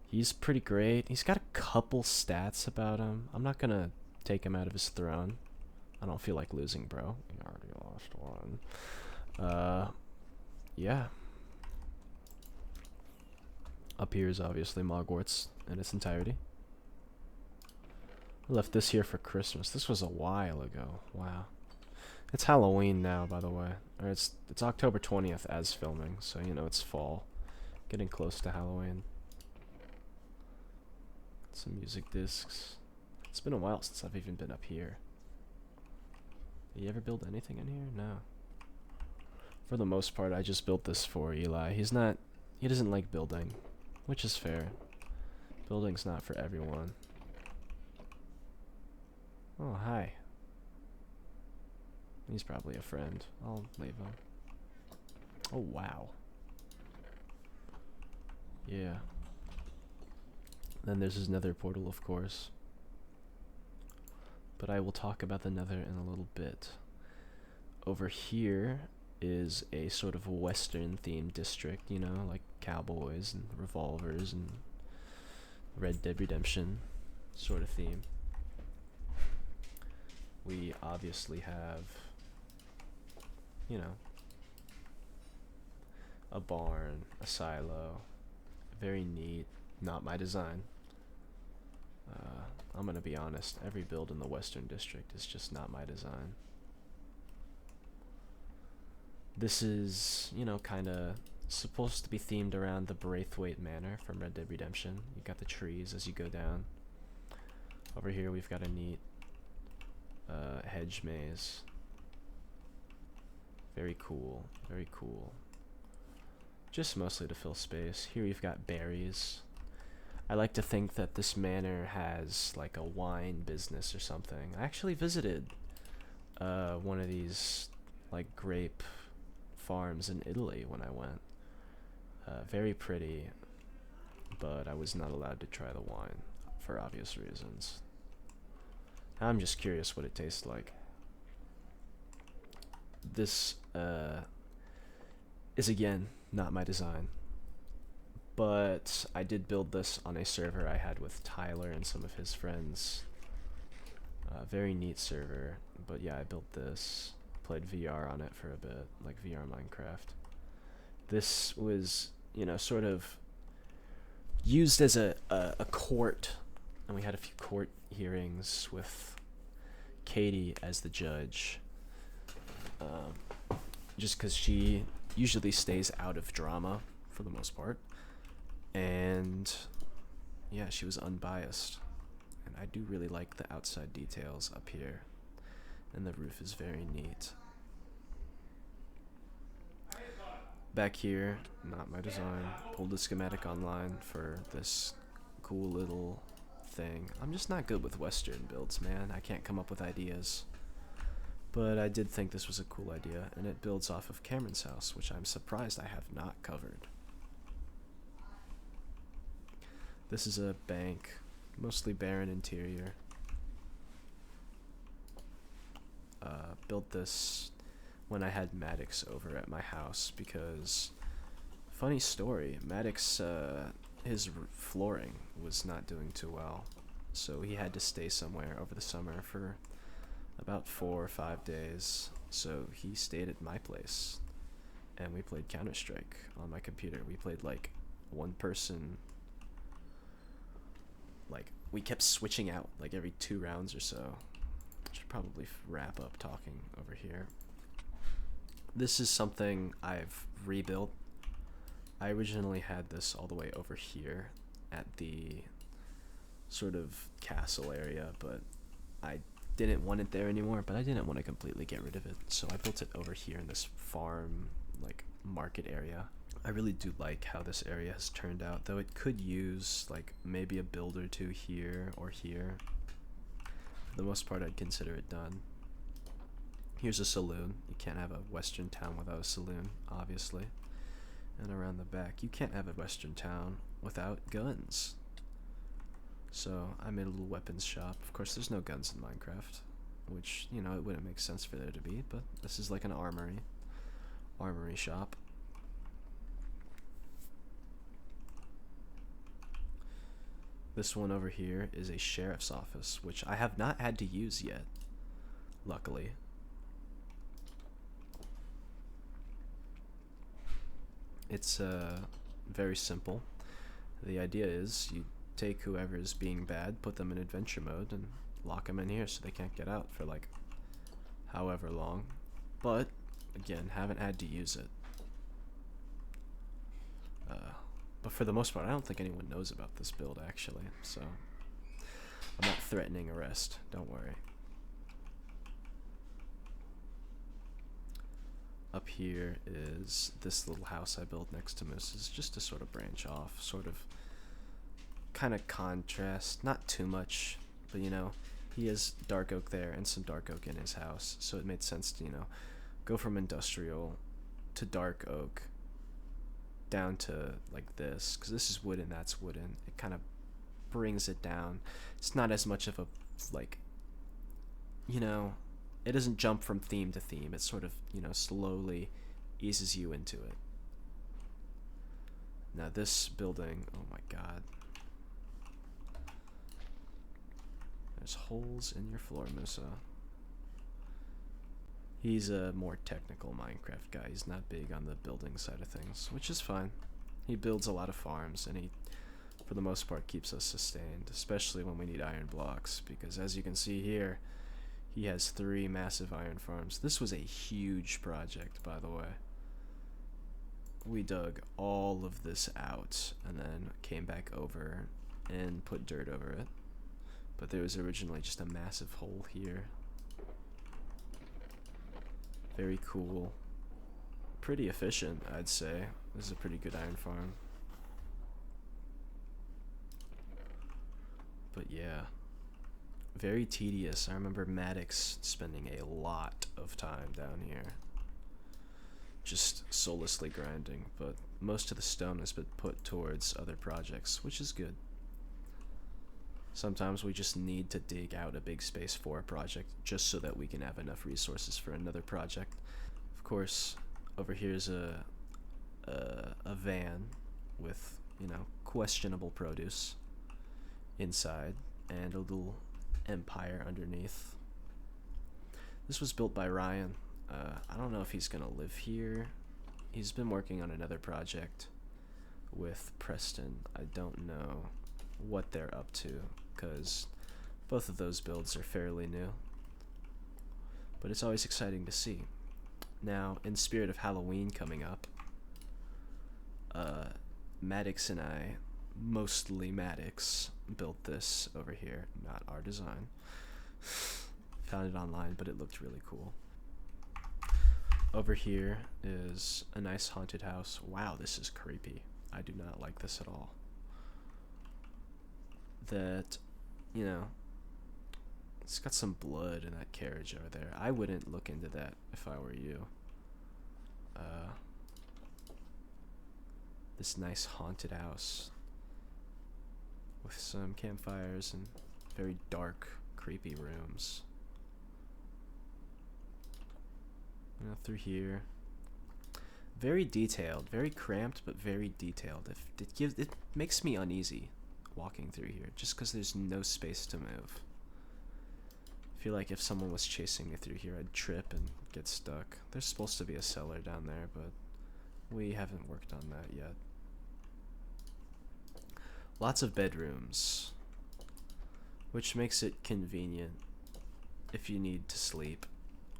S1: He's pretty great. He's got a couple stats about him. I'm not going to take him out of his throne. I don't feel like losing Bro. We already lost one. Yeah. Up here is obviously MOGWARTS in its entirety. I left this here for Christmas. This was a while ago. Wow. It's Halloween now, by the way. Or it's October 20th as filming, so you know it's fall. Getting close to Halloween. Some music discs. It's been a while since I've even been up here. Did you ever build anything in here? No. For the most part, I just built this for Eli. He doesn't like building, which is fair. Building's not for everyone. Oh, hi. He's probably a friend. I'll leave him. Oh, wow. Yeah. Then there's his nether portal, of course. But I will talk about the nether in a little bit. Over here is a sort of western themed district, you know, like cowboys and revolvers and Red Dead Redemption sort of theme. We obviously have, you know, a barn, a silo, very neat, not my design. I'm gonna be honest, every build in the Western District is just not my design. This is, you know, kinda supposed to be themed around the Braithwaite Manor from Red Dead Redemption. You got the trees as you go down. Over here we've got a neat hedge maze. Very cool, very cool. Just mostly to fill space. Here we've got berries. I like to think that this manor has like a wine business or something. I actually visited one of these like grape farms in Italy when I went. Very pretty, but I was not allowed to try the wine for obvious reasons. I'm just curious what it tastes like. This is again not my design, but I did build this on a server I had with Tyler and some of his friends. Very neat server, but yeah, I built this, played VR on it for a bit, like VR Minecraft. This was, you know, sort of used as a court, and we had a few court hearings with Katie as the judge. Just because she usually stays out of drama for the most part, and yeah, she was unbiased, and I do really like the outside details up here, and the roof is very neat. Back here, not my design. Pulled the schematic online for this cool little thing. I'm just not good with Western builds, man. I can't come up with ideas. But I did think this was a cool idea, and it builds off of Cameron's house, which I'm surprised I have not covered. This is a bank, mostly barren interior. Built this when I had Maddox over at my house because, funny story, Maddox, his flooring was not doing too well. so he had to stay somewhere over the summer for about 4 or 5 days. So he stayed at my place, and we played Counter-Strike on my computer. We played like one person, like we kept switching out like every 2 rounds or so. Should probably wrap up talking over here. This is something I've rebuilt. I originally had this all the way over here at the sort of castle area, but I didn't want it there anymore, but I didn't want to completely get rid of it, so I built it over here in this farm, like, market area. I really do like how this area has turned out, though it could use, like, maybe a build or 2 here or here. For the most part, I'd consider it done. Here's a saloon. You can't have a western town without a saloon, obviously. And around the back, you can't have a western town without guns. So I made a little weapons shop. Of course, there's no guns in Minecraft, which, you know, it wouldn't make sense for there to be, but this is like an armory shop. This one over here is a sheriff's office, which I have not had to use yet, luckily. It's very simple. The idea is you take whoever is being bad, put them in adventure mode, and lock them in here so they can't get out for like however long. But again, haven't had to use it. But for the most part, I don't think anyone knows about this build actually, so I'm not threatening arrest, don't worry. Up here is this little house I built next to Moussa's, just to sort of branch off, sort of kind of contrast, not too much, but you know, he has dark oak there and some dark oak in his house, so it made sense to, you know, go from industrial to dark oak down to like this, because this is wooden, that's wooden. It kind of brings it down. It's not as much of a, like, you know, it doesn't jump from theme to theme. It sort of, you know, slowly eases you into it. Now this building, oh my god. There's holes in your floor, Moussa. He's a more technical Minecraft guy. He's not big on the building side of things, which is fine. He builds a lot of farms, and he, for the most part, keeps us sustained, especially when we need iron blocks, because as you can see here, he has 3 massive iron farms. This was a huge project, by the way. We dug all of this out, and then came back over and put dirt over it. But there was originally just a massive hole here. Very cool. Pretty efficient, I'd say. This is a pretty good iron farm. But yeah. Very tedious. I remember Maddox spending a lot of time down here. Just soullessly grinding, but most of the stone has been put towards other projects, which is good. Sometimes we just need to dig out a big space for a project just so that we can have enough resources for another project. Of course, over here's a van with, you know, questionable produce inside and a little empire underneath. This was built by Ryan. I don't know if he's gonna live here. He's been working on another project with Preston. I don't know what they're up to, because both of those builds are fairly new, but it's always exciting to see. Now, in spirit of Halloween coming up, Maddox and I, mostly Maddox, built this over here, not our design. Found it online, but it looked really cool. Over here is a nice haunted house. Wow, this is creepy. I do not like this at all. That, you know, it's got some blood in that carriage over there. I wouldn't look into that if I were you. This nice haunted house with some campfires and very dark, creepy rooms. You know, through here. Very detailed, very cramped, but very detailed. It makes me uneasy walking through here, just because there's no space to move. I feel like if someone was chasing me through here, I'd trip and get stuck. There's supposed to be a cellar down there, but we haven't worked on that yet. Lots of bedrooms, which makes it convenient if you need to sleep,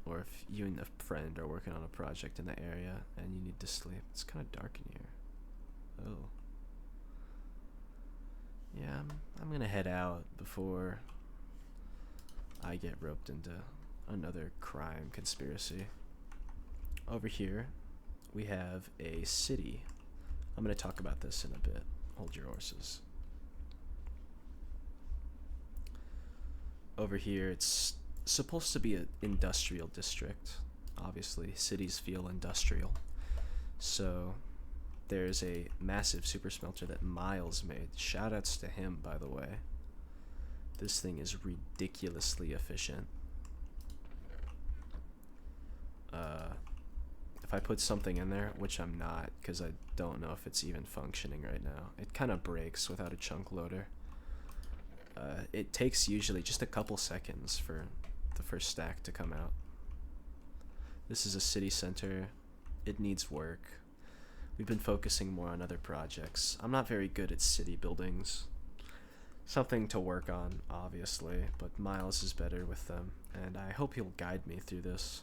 S1: or if you and a friend are working on a project in the area and you need to sleep. It's kind of dark in here. Oh. Yeah, I'm gonna head out before I get roped into another crime conspiracy. Over here, we have a city. I'm gonna talk about this in a bit. Hold your horses. Over here, it's supposed to be an industrial district. Obviously, cities feel industrial. So there's a massive super smelter that Miles made. Shoutouts to him, by the way. This thing is ridiculously efficient. If I put something in there, which I'm not, because I don't know if it's even functioning right now, it kind of breaks without a chunk loader. It takes usually just a couple seconds for the first stack to come out. This is a city center. It needs work. We've been focusing more on other projects. I'm not very good at city buildings. Something to work on, obviously, but Miles is better with them, and I hope he'll guide me through this.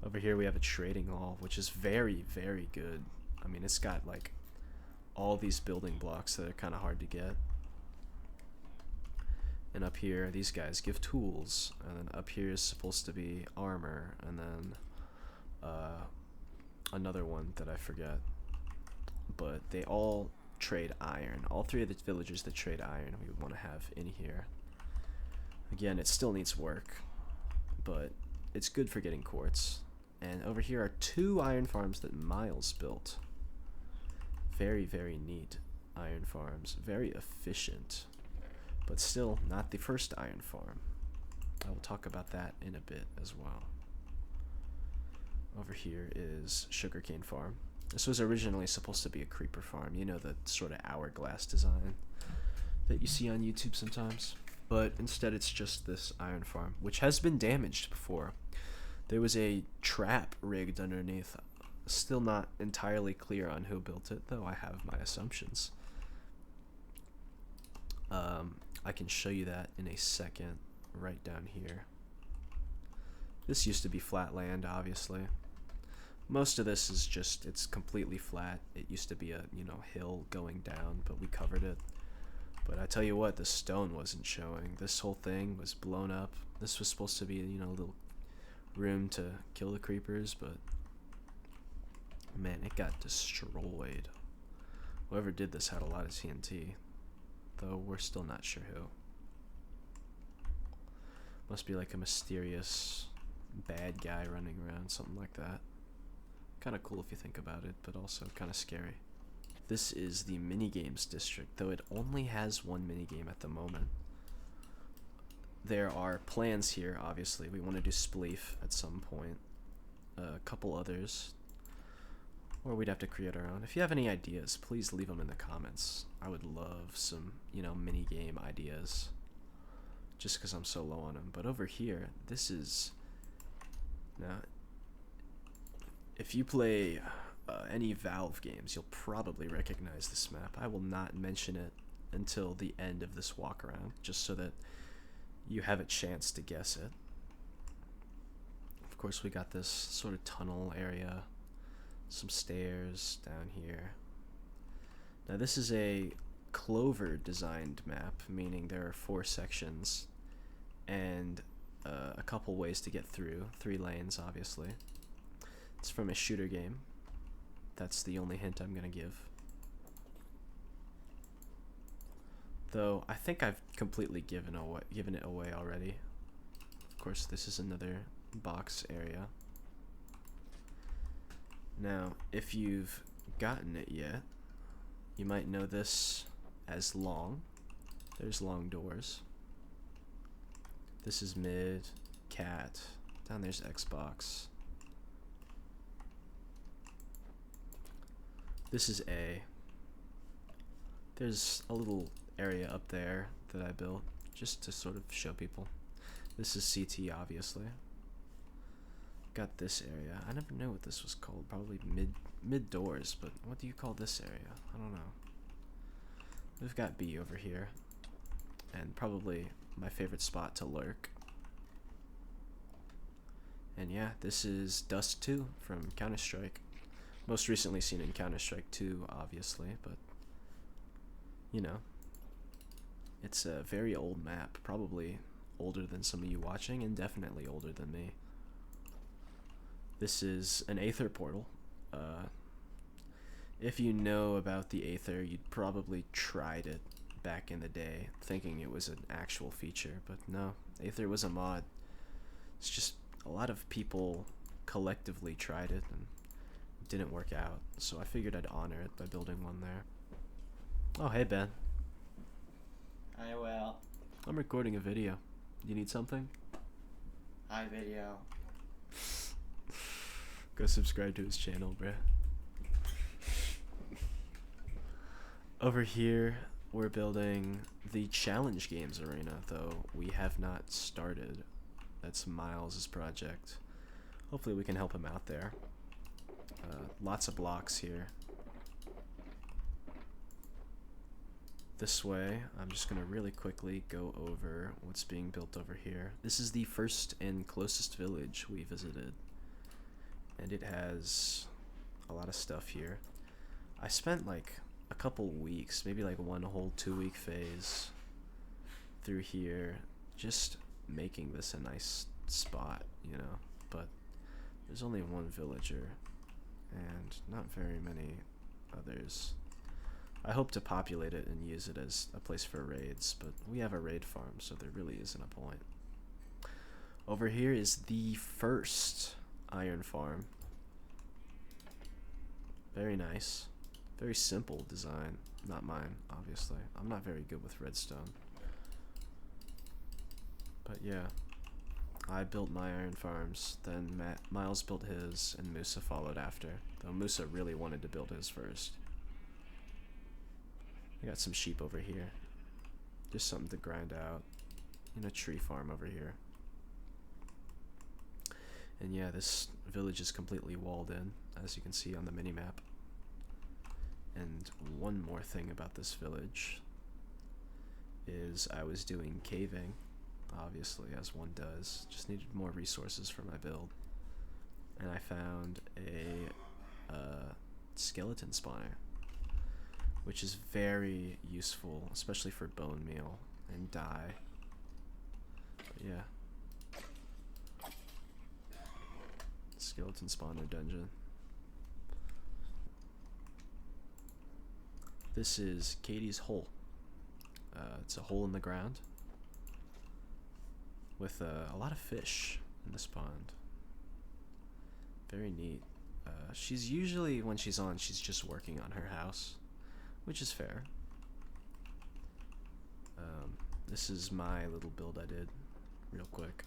S1: Over here we have a trading hall, which is very, very good. I mean, it's got like all these building blocks that are kind of hard to get. And up here, these guys give tools, and then up here is supposed to be armor, and then another one that I forget. But they all trade iron. All three of the villagers that trade iron we would want to have in here. Again, it still needs work, but it's good for getting quartz. And over here are 2 iron farms that Miles built. Very, very neat iron farms. Very efficient. But still not the first iron farm. I will talk about that in a bit as well. Over here is sugarcane farm. This was originally supposed to be a creeper farm. You know, the sort of hourglass design that you see on YouTube sometimes. But instead it's just this iron farm, which has been damaged before. There was a trap rigged underneath. Still not entirely clear on who built it, though I have my assumptions. I can show you that in a second, right down here. This used to be flat land, obviously. Most of this is just, it's completely flat. It used to be a, hill going down, but we covered it. But I tell you what, the stone wasn't showing. This whole thing was blown up. This was supposed to be, a little room to kill the creepers, but man, it got destroyed. Whoever did this had a lot of TNT, though we're still not sure who. Must be like a mysterious bad guy running around, something like that. Kind of cool if you think about it, but also kind of scary. This is the minigames district, though it only has one minigame at the moment. There are plans here, obviously. We want to do Spleef at some point. A couple others. Or we'd have to create our own. If you have any ideas, please leave them in the comments. I would love some, minigame ideas. Just because I'm so low on them. But over here, this is... Now, if you play any Valve games, you'll probably recognize this map. I will not mention it until the end of this walk around, just so that you have a chance to guess it. Of course, we got this sort of tunnel area, some stairs down here. Now this is a clover designed map, meaning there are 4 sections and a couple ways to get through, 3 lanes obviously. It's from a shooter game. That's the only hint I'm gonna give. Though I think I've completely given it away already. Of course, this is another box area. Now, if you've gotten it yet, you might know this as long. There's long doors. This is mid, cat. Down there's Xbox. This is A. There's a little area up there that I built just to sort of show people. This is CT, obviously. Got this area. I never knew what this was called. Probably mid doors, but what do you call this area? I don't know. We've got B over here, and probably my favorite spot to lurk. And yeah, this is Dust 2 from Counter-Strike. Most recently seen in Counter-Strike 2, obviously, but you know, it's a very old map, probably older than some of you watching, and definitely older than me. This is an Aether portal. If you know about the Aether, you'd probably tried it back in the day, thinking it was an actual feature, but no, Aether was a mod. It's just a lot of people collectively tried it and it didn't work out, so I figured I'd honor it by building one there. Oh, hey Ben.
S2: I will.
S1: I'm recording a video. You need something?
S2: Hi, video.
S1: Go subscribe to his channel, bruh. Over here, we're building the Challenge Games arena, though we have not started. That's Miles' project. Hopefully we can help him out there. Lots of blocks here. This way, I'm just going to really quickly go over what's being built over here. This is the first and closest village we visited, and it has a lot of stuff here. I spent like a couple weeks, maybe like one whole 2-week phase through here, just making this a nice spot, you know, but there's only one villager and not very many others. I hope to populate it and use it as a place for raids, but we have a raid farm, so there really isn't a point. Over here is the first iron farm. Very nice. Very simple design. Not mine, obviously. I'm not very good with redstone. But yeah, I built my iron farms, then Miles built his, and Moussa followed after. Though Moussa really wanted to build his first. I got some sheep over here. Just something to grind out. And a tree farm over here. And yeah, this village is completely walled in, as you can see on the mini-map. And one more thing about this village is I was doing caving, obviously, as one does. Just needed more resources for my build. And I found a skeleton spawner, which is very useful, especially for bone meal and dye. But yeah. Skeleton spawner dungeon. This is Katie's hole. It's a hole in the ground with a lot of fish in this pond. Very neat. She's usually, when she's on, she's just working on her house, which is fair. This is my little build I did real quick.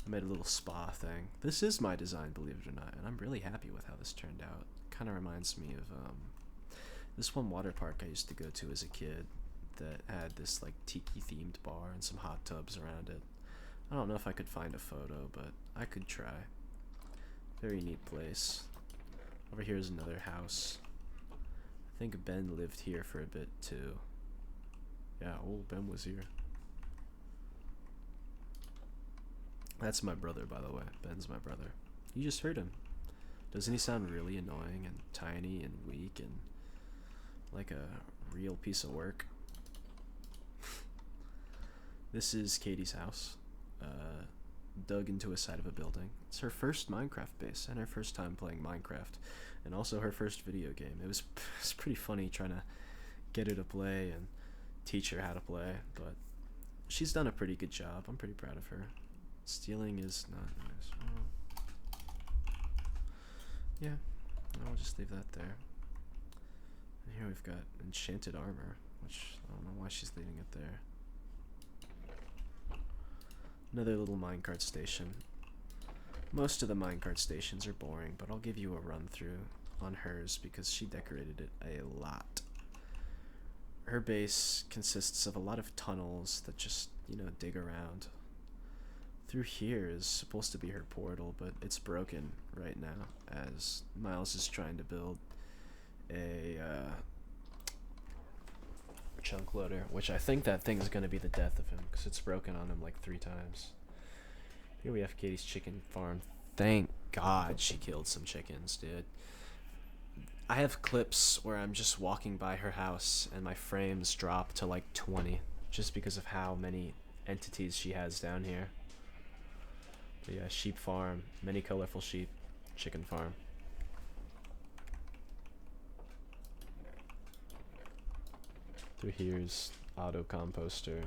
S1: I made a little spa thing. This is my design, believe it or not, and I'm really happy with how this turned out. Kind of reminds me of this one water park I used to go to as a kid that had this like tiki themed bar and some hot tubs around it. I don't know if I could find a photo, but I could try. Very neat place. Over here is another house. I think Ben lived here for a bit too. Yeah, old Ben was here. That's my brother, by the way. Ben's my brother. You just heard him. Doesn't he sound really annoying and tiny and weak and like a real piece of work? This is Katie's house. Dug into a side of a building. It's her first Minecraft base and her first time playing Minecraft, and also her first video game. It was pretty funny trying to get her to play and teach her how to play, but she's done a pretty good job. I'm pretty proud of her. Stealing is not nice. Yeah, I'll just leave that there. And here we've got enchanted armor, which I don't know why she's leaving it there. Another little minecart station. Most of the minecart stations are boring, but I'll give you a run through on hers because she decorated it a lot. her base consists of a lot of tunnels that just, you know, dig around. Through here is supposed to be her portal, but it's broken right now as Miles is trying to build a chunk loader, which I think that thing is going to be the death of him because it's broken on him like 3 times. Here we have Katie's chicken farm. Thank God she killed some chickens, dude. I have clips where I'm just walking by her house and my frames drop to like 20 just because of how many entities she has down here. But yeah, sheep farm, many colorful sheep, chicken farm. Through here's auto composter,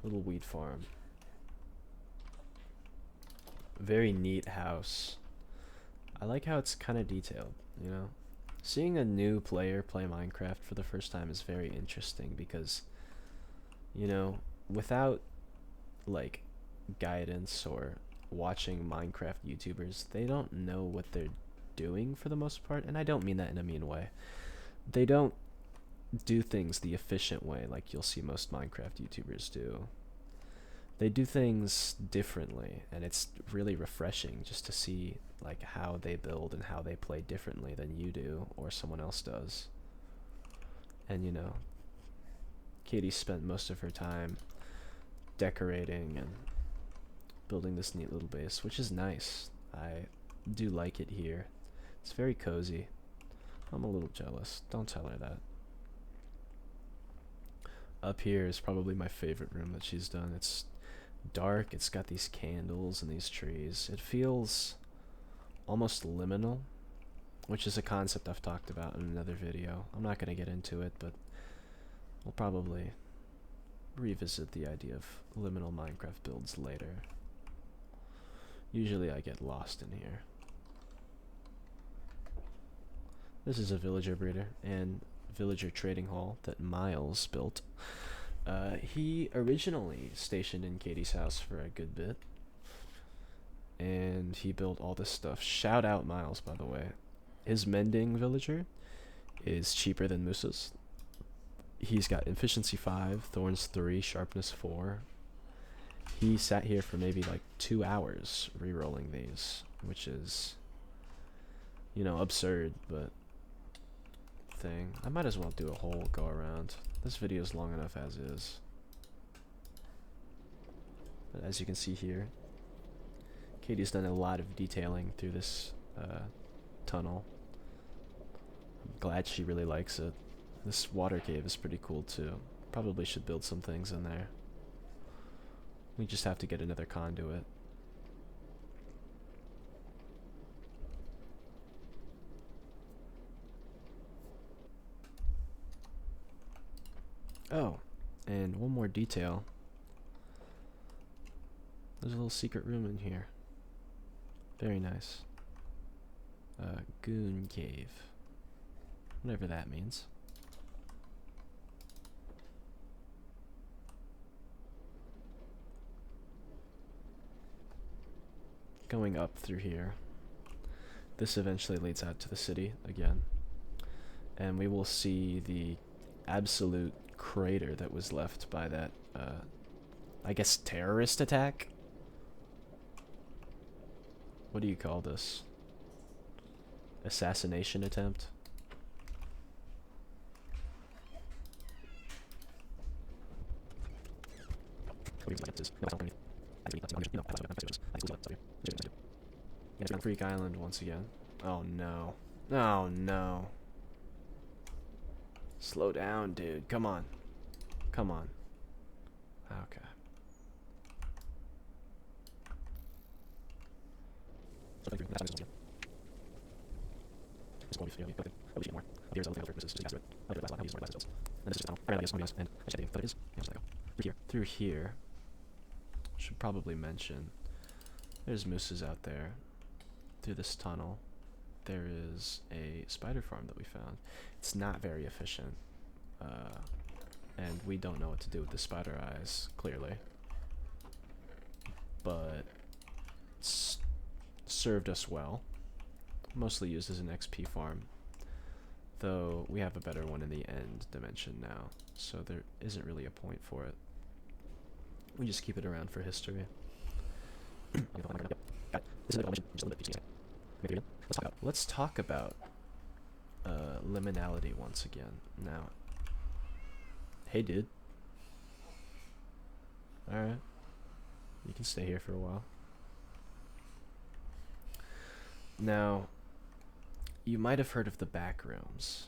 S1: little wheat farm. Very neat house. I like how it's kind of detailed, you know? Seeing a new player play Minecraft for the first time is very interesting because, you know, without like guidance or watching Minecraft YouTubers, they don't know what they're doing for the most part, and I don't mean that in a mean way. They don't do things the efficient way like you'll see most Minecraft YouTubers do. They do things differently, and it's really refreshing just to see like how they build and how they play differently than you do or someone else does. And you know, Katie spent most of her time decorating and building this neat little base, which is nice. I do like it here. It's very cozy. I'm a little jealous. Don't tell her that. Up here is probably my favorite room that she's done. It's dark, it's got these candles and these trees. It feels almost liminal, which is a concept I've talked about in another video. I'm not going to get into it, but we'll probably revisit the idea of liminal Minecraft builds later. Usually I get lost in here. This is a villager breeder and villager trading hall that Miles built. He originally stationed in Katie's house for a good bit, and he built all this stuff. Shout out Miles, by the way. His mending villager is cheaper than Moussa's. He's got efficiency 5, thorns 3, sharpness 4. He sat here for maybe like 2 hours re-rolling these, which is, you know, absurd, but thing. I might as well do a whole go around. This video is long enough as is. But as you can see here, Katie's done a lot of detailing through this tunnel. I'm glad she really likes it. This water cave is pretty cool too. Probably should build some things in there. We just have to get another conduit. Oh, and one more detail. There's a little secret room in here. Very nice. Goon cave. Whatever that means. Going up through here. This eventually leads out to the city again. And we will see the absolute crater that was left by that, I guess, terrorist attack? What do you call this? Assassination attempt? Freak Island once again. Oh no. Oh no. Slow down, dude. Come on. Come on. Okay. Through here, should probably mention, there's mooses out there. Through this tunnel, there is a spider farm that we found. It's not very efficient, and we don't know what to do with the spider eyes, clearly. But it's served us well. Mostly used as an XP farm. Though we have a better one in the end dimension now, so there isn't really a point for it. We just keep it around for history. Let's talk about liminality once again. Now, hey dude. Alright. You can stay here for a while. Now, you might have heard of the Backrooms,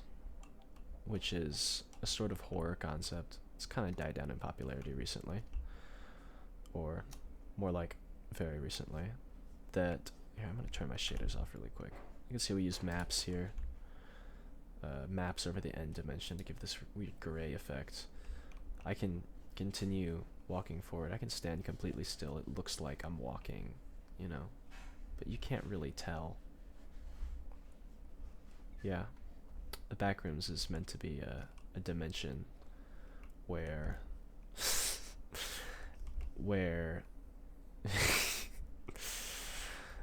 S1: which is a sort of horror concept. It's kind of died down in popularity recently. Or, more like, very recently. That, here, I'm going to turn my shaders off really quick. You can see we use maps here. Maps over the end dimension to give this weird gray effect. I can continue walking forward. I can stand completely still. It looks like I'm walking, you know, but you can't really tell. Yeah, the Backrooms is meant to be a dimension where where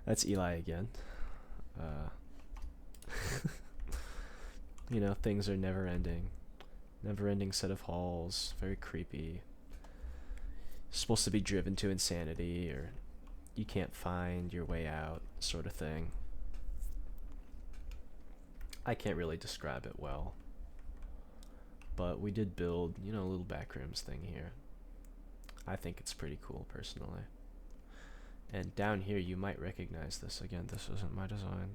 S1: that's Eli again. You know, things are never ending set of halls, very creepy. Supposed to be driven to insanity, or you can't find your way out, sort of thing. I can't really describe it well, but we did build, you know, a little Backrooms thing here. I think it's pretty cool, personally. And down here, you might recognize this. Again, this wasn't my design.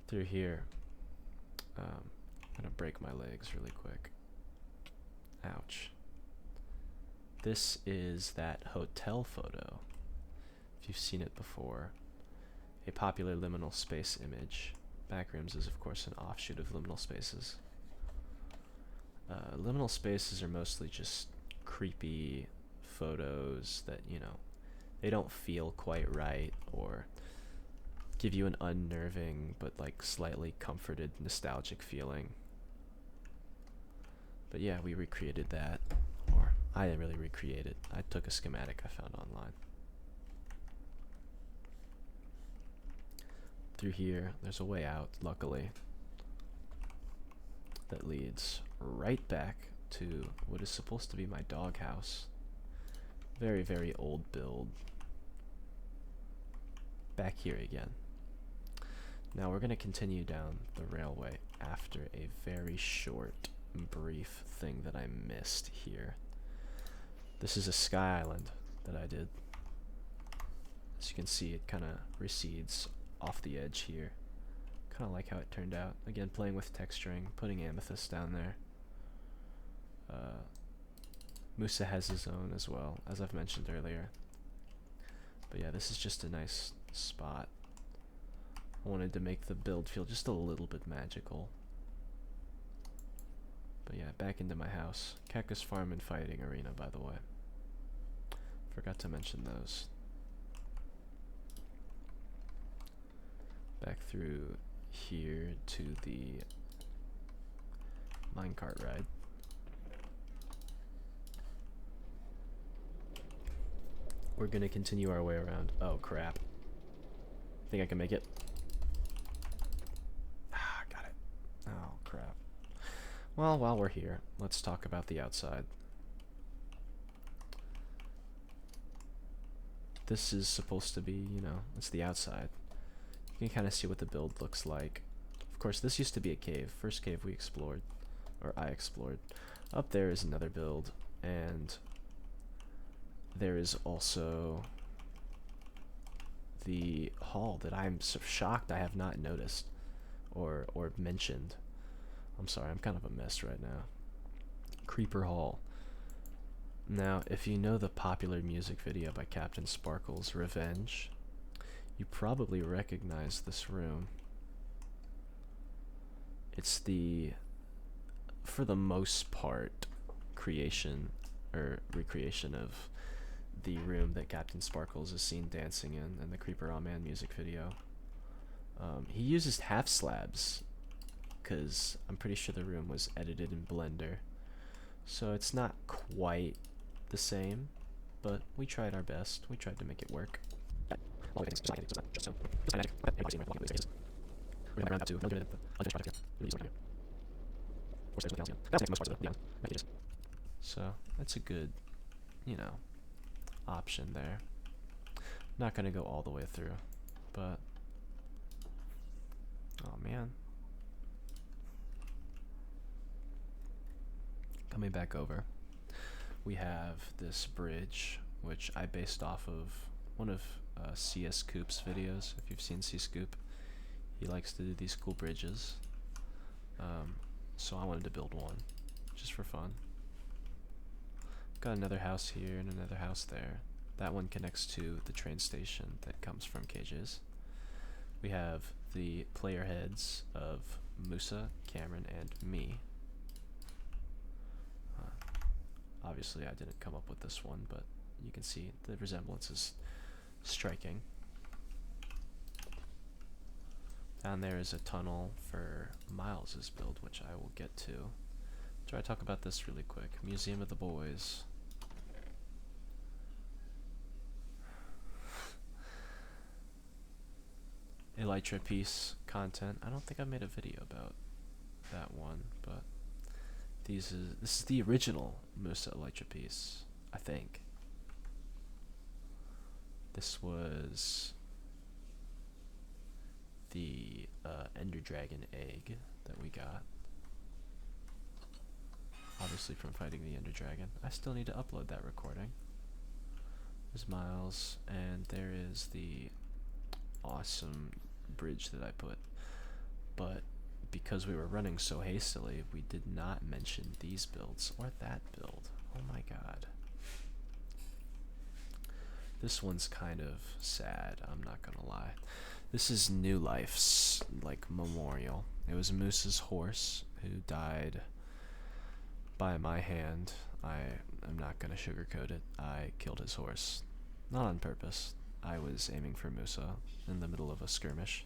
S1: Through here, I'm gonna break my legs really quick. Ouch. This is that hotel photo, if you've seen it before. A popular liminal space image. Backrooms is, of course, an offshoot of Liminal Spaces. Liminal Spaces are mostly just creepy photos that, you know, they don't feel quite right, or give you an unnerving but like slightly comforted, nostalgic feeling. But yeah, we recreated that. Or I didn't really recreate it. I took a schematic I found online. Through here, there's a way out, luckily, that leads right back to what is supposed to be my doghouse. Very, very old build. Back here again. Now we're going to continue down the railway after a very short, brief thing that I missed here. This is a sky island that I did. As you can see, it kind of recedes off the edge here. Kind of like how it turned out. Again, playing with texturing, putting amethyst down there. Moussa has his own as well, as I've mentioned earlier. But yeah, this is just a nice spot. I wanted to make the build feel just a little bit magical. But yeah, back into my house. Cactus Farm and Fighting Arena, by the way. Forgot to mention those. Back through here to the minecart ride. We're gonna continue our way around. Oh crap. Think I can make it? Ah, got it. Oh crap. Well, while we're here, let's talk about the outside. This is supposed to be, you know, it's the outside. You can kind of see what the build looks like. Of course, this used to be a cave. First cave we explored, or I explored. Up there is another build, and there is also the hall that I'm so shocked I have not noticed or mentioned. I'm sorry, I'm kind of a mess right now. Creeper Hall. Now, if you know the popular music video by Captain Sparkle's Revenge, you probably recognize this room. It's the, for the most part, creation or recreation of the room that Captain Sparkles is seen dancing in the Creeper All Man music video. He uses half slabs because I'm pretty sure the room was edited in Blender, so it's not quite the same, but we tried our best. We tried to make it work. We're gonna back around that too. No limited, but unfinished project here. We're gonna use here. 4 stairs, nothing else, yeah. That's making most parts of the island. Right, it is. So that's a good, you know, option there. Not gonna go all the way through, but oh man. Coming back over, we have this bridge, which I based off of one of CS Coop's videos. If you've seen C Scoop, he likes to do these cool bridges. So I wanted to build one, just for fun. Got another house here and another house there. That one connects to the train station that comes from KJ's. We have the player heads of Moussa, Cameron, and me. Obviously I didn't come up with this one, but you can see the resemblance is striking. Down there is a tunnel for Miles's build, which I will get to. Try to talk about this really quick. Museum of the Boys. Elytra piece content. I don't think I made a video about that one, but this is the original Moussa Elytra piece, I think. This was the Ender Dragon egg that we got. Obviously from fighting the Ender Dragon. I still need to upload that recording. There's Miles, and there is the awesome bridge that I put. But because we were running so hastily, we did not mention these builds or that build. Oh my god. This one's kind of sad, I'm not gonna lie. This is New Life's like memorial. It was Moose's horse who died by my hand. I'm not gonna sugarcoat it. I killed his horse. Not on purpose. I was aiming for Moussa in the middle of a skirmish.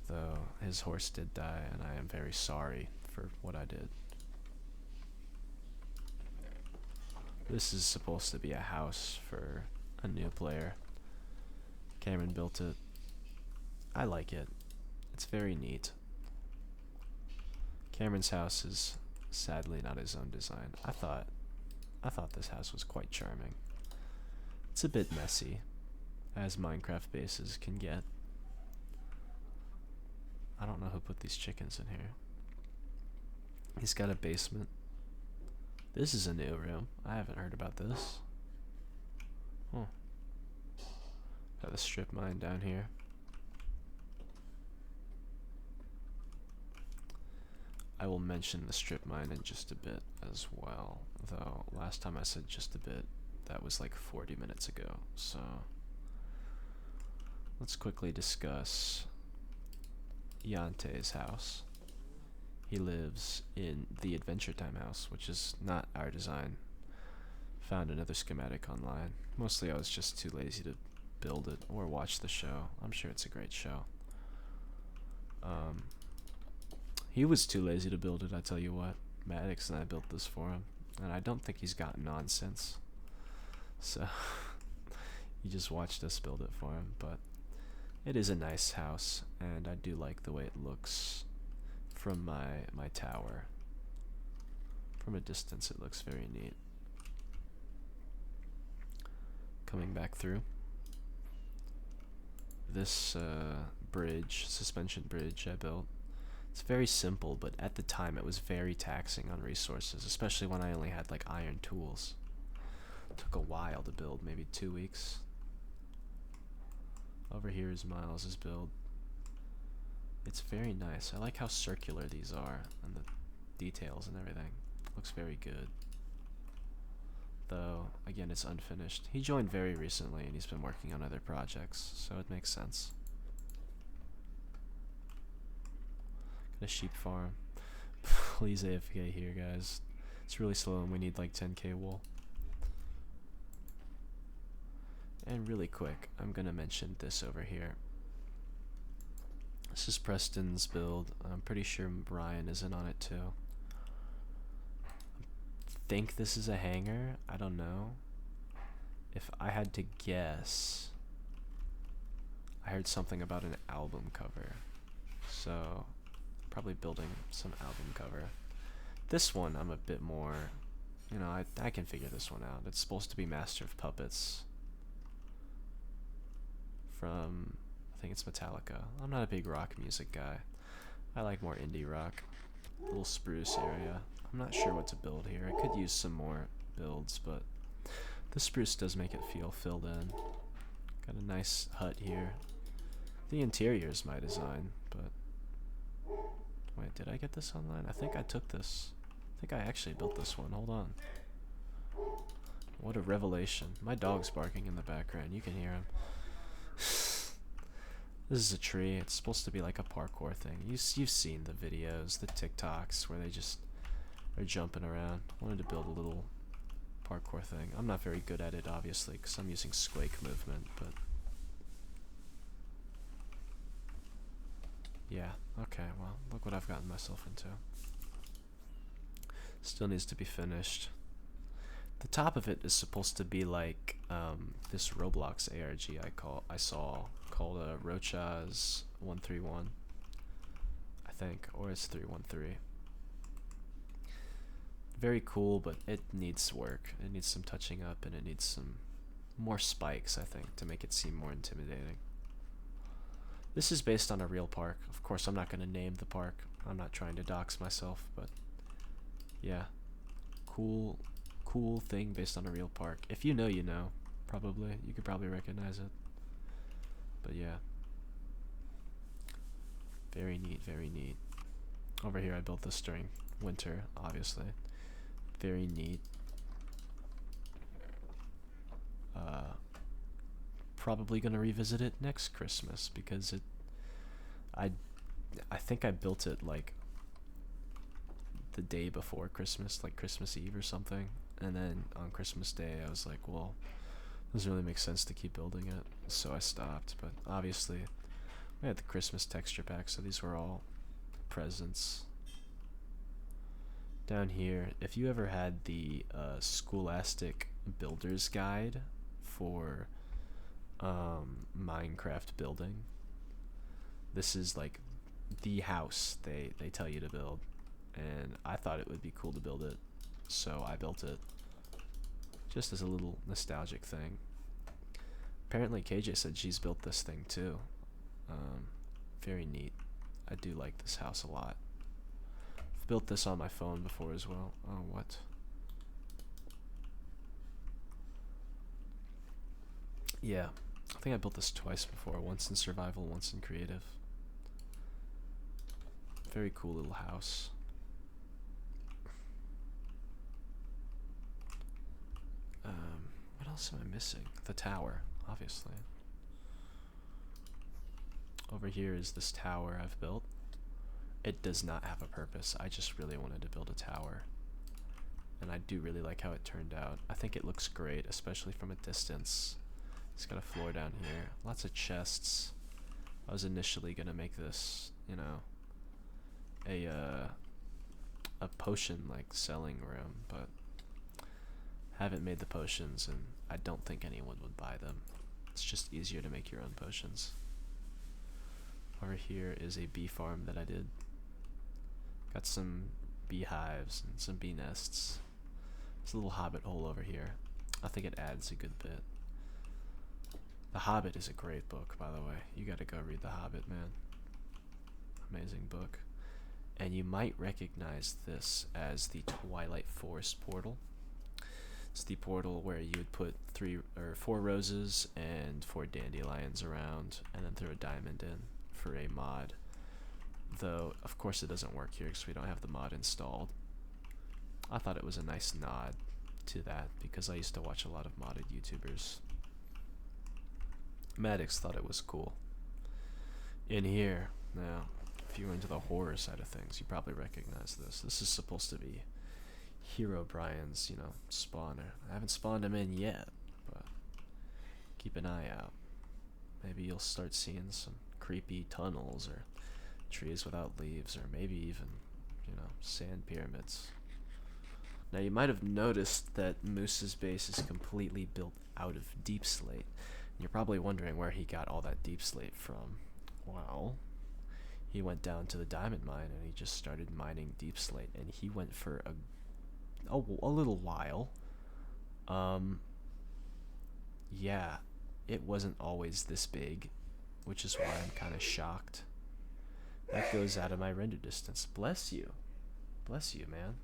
S1: Though his horse did die, and I am very sorry for what I did. This is supposed to be a house for a new player. Cameron built it. I like it. It's very neat. Cameron's house is sadly not his own design. I thought this house was quite charming. It's a bit messy, as Minecraft bases can get. I don't know who put these chickens in here. He's got a basement. This is a new room. I haven't heard about this. Oh. Got a strip mine down here. I will mention the strip mine in just a bit as well. Though last time I said just a bit, that was like 40 minutes ago. So let's quickly discuss Yante's house. He lives in the Adventure Time house, which is not our design. Found another schematic online. Mostly I was just too lazy to build it or watch the show. I'm sure it's a great show. He was too lazy to build it, I tell you what. Maddox and I built this for him, and I don't think he's gotten on since. So he just watched us build it for him, but it is a nice house, and I do like the way it looks from my tower. From a distance it looks very neat. Coming back through. This suspension bridge I built. It's very simple, but at the time it was very taxing on resources, especially when I only had like iron tools. It took a while to build, maybe 2 weeks. Over here is Miles's build. It's very nice. I like how circular these are and the details and everything. Looks very good. Though, again, it's unfinished. He joined very recently and he's been working on other projects, so it makes sense. Got a sheep farm. Please AFK here, guys. It's really slow and we need like 10k wool. And really quick, I'm gonna mention this over here. This is Preston's build. I'm pretty sure Brian is in on it too. I think this is a hanger. I don't know. If I had to guess, I heard something about an album cover. So probably building some album cover. This one I'm a bit more, you know, I can figure this one out. It's supposed to be Master of Puppets from, I think it's Metallica. I'm not a big rock music guy. I like more indie rock. Little spruce area. I'm not sure what to build here. I could use some more builds, but the spruce does make it feel filled in. Got a nice hut here. The interior is my design, but wait, did I get this online? I think I took this. I think I actually built this one. Hold on. What a revelation. My dog's barking in the background. You can hear him. This is a tree. It's supposed to be like a parkour thing. You've seen the videos, the TikToks, where they just are jumping around. I wanted to build a little parkour thing. I'm not very good at it, obviously, because I'm using Squake movement, but yeah, okay, well, look what I've gotten myself into. Still needs to be finished. The top of it is supposed to be like this Roblox ARG I saw called Rochas 131, I think, or it's 313. Very cool, but it needs work. It needs some touching up, and it needs some more spikes, I think, to make it seem more intimidating. This is based on a real park. Of course, I'm not going to name the park. I'm not trying to dox myself, but yeah, cool thing based on a real park. If you know, you know. Probably. You could probably recognize it. But yeah. Very neat, very neat. Over here I built this during winter, obviously. Very neat. Probably gonna revisit it next Christmas because I think I built it like the day before Christmas, like Christmas Eve or something. And then on Christmas Day, I was like, well, it doesn't really make sense to keep building it, so I stopped. But obviously, we had the Christmas texture pack, so these were all presents. Down here, if you ever had the Scholastic Builder's Guide for Minecraft building, this is like the house they tell you to build, and I thought it would be cool to build it. So I built it just as a little nostalgic thing. Apparently KJ said she's built this thing too. Very neat. I do like this house a lot. I've built this on my phone before as well. Oh, what? Yeah, I think I built this twice before. Once in survival, once in creative. Very cool little house. What else am I missing? The tower, obviously. Over here is this tower I've built. It does not have a purpose. I just really wanted to build a tower. And I do really like how it turned out. I think it looks great, especially from a distance. It's got a floor down here. Lots of chests. I was initially going to make this, you know, a potion like selling room, but haven't made the potions, and I don't think anyone would buy them. It's just easier to make your own potions. Over here is a bee farm that I did. Got some beehives and some bee nests. There's a little hobbit hole over here. I think it adds a good bit. The Hobbit is a great book, by the way. You gotta go read The Hobbit, man. Amazing book. And you might recognize this as the Twilight Forest portal. It's the portal where you would put 4 roses and 4 dandelions around, and then throw a diamond in for a mod. Though, of course, it doesn't work here because we don't have the mod installed. I thought it was a nice nod to that because I used to watch a lot of modded YouTubers. Maddox thought it was cool. In here, now, if you're into the horror side of things, you probably recognize this. This is supposed to be Hero Brian's, you know, spawner. I haven't spawned him in yet, but keep an eye out. Maybe you'll start seeing some creepy tunnels or trees without leaves, or maybe even, you know, sand pyramids. Now you might have noticed that Moussa's base is completely built out of deep slate. You're probably wondering where he got all that deep slate from. Well, he went down to the diamond mine and he just started mining deep slate, and he went for a little while. Yeah, it wasn't always this big, which is why I'm kind of shocked. That goes out of my render distance. Bless you. Bless you, man.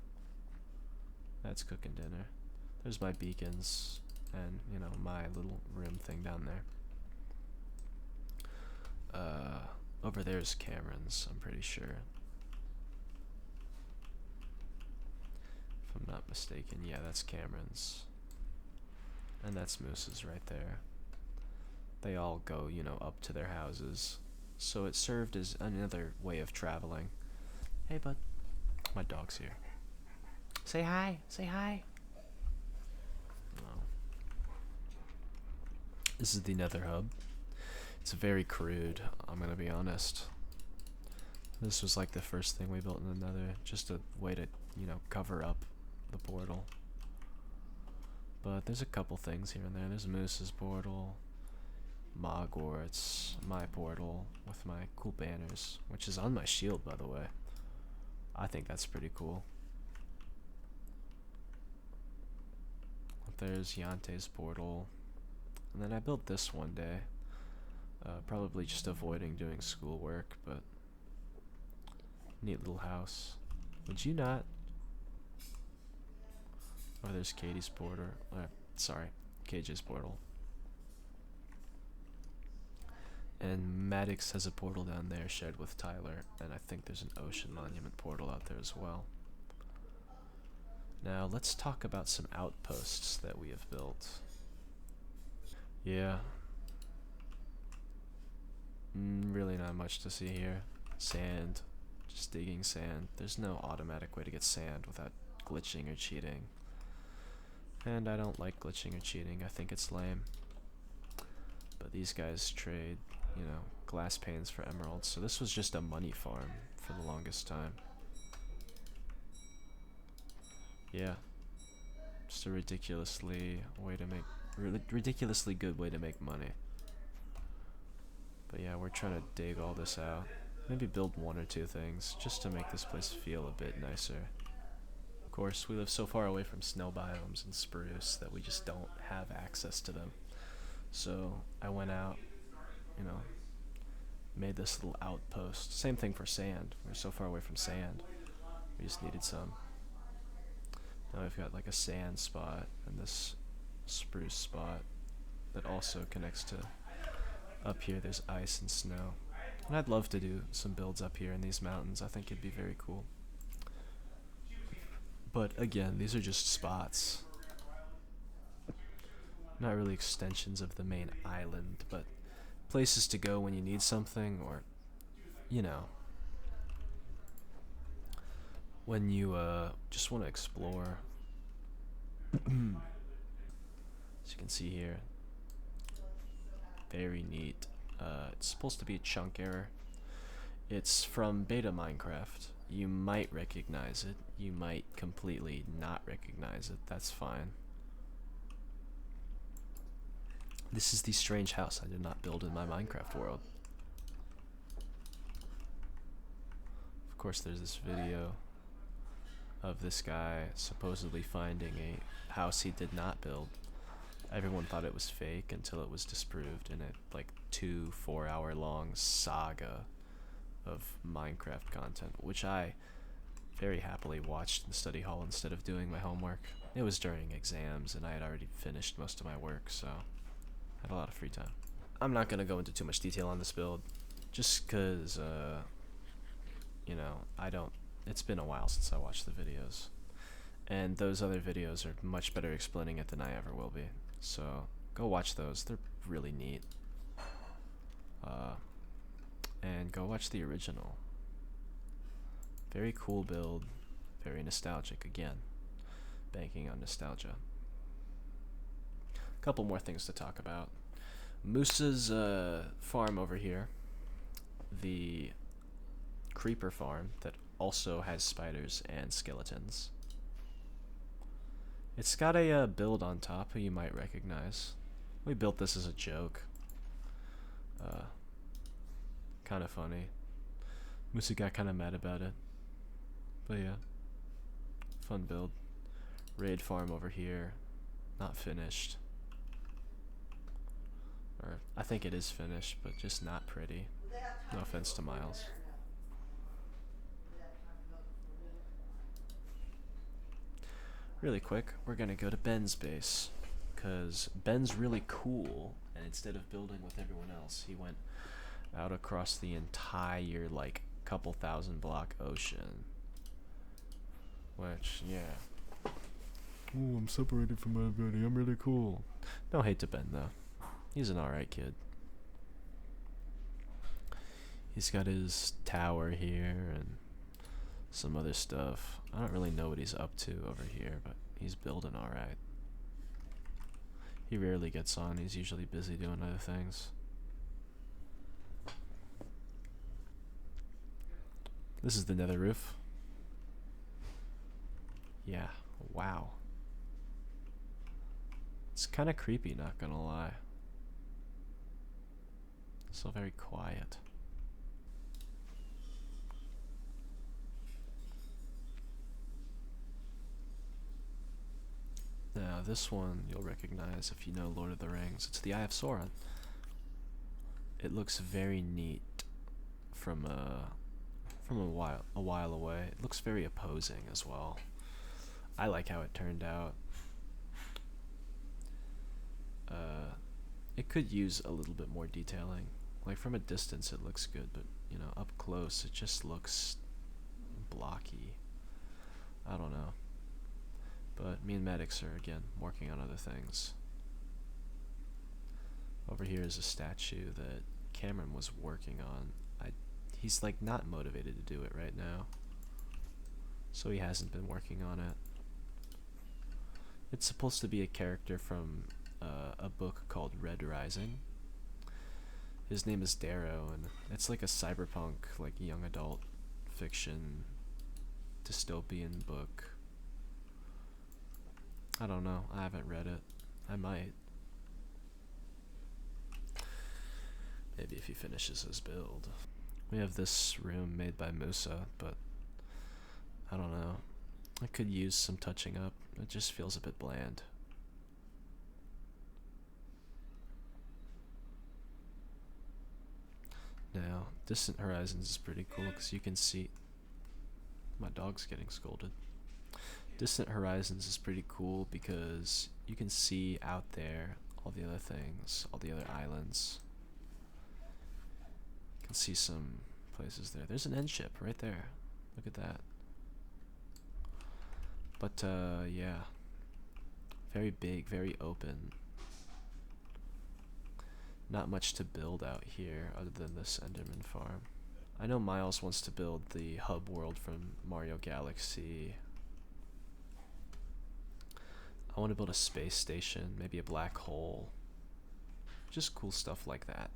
S1: That's cooking dinner. There's my beacons and, you know, my little room thing down there. Over there's Cameron's, I'm pretty sure. If I'm not mistaken, yeah, that's Cameron's. And that's Moussa's right there. They all go, you know, up to their houses. So it served as another way of traveling. Hey, bud. My dog's here. Say hi. Say hi. Oh. This is the Nether hub. It's very crude, I'm gonna be honest. This was like the first thing we built in the Nether. Just a way to, you know, cover up the portal. But there's a couple things here and there. There's Moussa's portal, MOGWARTS, my portal with my cool banners, which is on my shield, by the way. I think that's pretty cool. There's Yante's portal. And then I built this one day. Probably just avoiding doing schoolwork, but neat little house. Would you not? Oh, there's Katie's portal. Sorry, KJ's portal. And Maddox has a portal down there shared with Tyler, and I think there's an Ocean Monument portal out there as well. Now let's talk about some outposts that we have built. Yeah. Really not much to see here. Sand. Just digging sand. There's no automatic way to get sand without glitching or cheating. And I don't like glitching or cheating. I think it's lame. But these guys trade, you know, glass panes for emeralds. So this was just a money farm for the longest time. Yeah. Just a ridiculously good way to make money. But yeah, we're trying to dig all this out. Maybe build one or two things just to make this place feel a bit nicer. Of course, we live so far away from snow biomes and spruce that we just don't have access to them. So I went out, you know, made this little outpost. Same thing for sand. We're so far away from sand. We just needed some. Now we've got like a sand spot and this spruce spot that also connects to up here. There's ice and snow. And I'd love to do some builds up here in these mountains. I think it'd be very cool. But again, these are just spots. Not really extensions of the main island, but places to go when you need something, or, you know, when you just want to explore. As you can see here, very neat. It's supposed to be a chunk error. It's from beta Minecraft. You might recognize it. You might completely not recognize it. That's fine. This is the strange house I did not build in my Minecraft world. Of course, there's this video of this guy supposedly finding a house he did not build. Everyone thought it was fake until it was disproved in a like 2-4 hour long saga of Minecraft content, which I very happily watched in the study hall instead of doing my homework. It was during exams and I had already finished most of my work, so I had a lot of free time. I'm not gonna go into too much detail on this build, just cause you know, it's been a while since I watched the videos, and those other videos are much better explaining it than I ever will be. So go watch those, they're really neat. And go watch the original. Very cool build, very nostalgic again, banking on nostalgia. A couple more things to talk about. Moussa's farm over here, the creeper farm that also has spiders and skeletons. It's got a build on top who you might recognize. We built this as a joke. Kind of funny. Moussa got kind of mad about it. But yeah, fun build. Raid farm over here, not finished. Or I think it is finished, but just not pretty. No offense to Miles. Really quick, we're gonna go to Ben's base, cause Ben's really cool, and instead of building with everyone else, he went out across the entire, like, couple thousand block ocean. Which, yeah. Ooh, I'm separated from everybody, I'm really cool. No hate to Ben, though. He's an alright kid. He's got his tower here, and some other stuff. I don't really know what he's up to over here, but he's building alright. He rarely gets on, he's usually busy doing other things. This is the nether roof. Yeah, wow. It's kind of creepy, not gonna lie. So very quiet. Now this one you'll recognize if you know Lord of the Rings. It's the Eye of Sauron. It looks very neat from a while away. It looks very opposing as well. I like how it turned out. It could use a little bit more detailing. Like from a distance it looks good, but you know, up close it just looks blocky. I don't know. But me and Maddox are again working on other things. Over here is a statue that Cameron was working on. He's like not motivated to do it right now, so he hasn't been working on it. It's supposed to be a character from a book called Red Rising. His name is Darrow, and it's like a cyberpunk, like young adult fiction dystopian book. I don't know, I haven't read it. I might. Maybe if he finishes his build. We have this room made by Moussa, but I don't know. I could use some touching up. It just feels a bit bland. Now, Distant Horizons is pretty cool because you can see... My dog's getting scolded. Distant Horizons is pretty cool because you can see out there all the other things, all the other islands. You can see some places there. There's an end ship right there. Look at that. But, yeah. Very big, very open. Not much to build out here other than this Enderman farm. I know Miles wants to build the hub world from Mario Galaxy. I want to build a space station, maybe a black hole. Just cool stuff like that.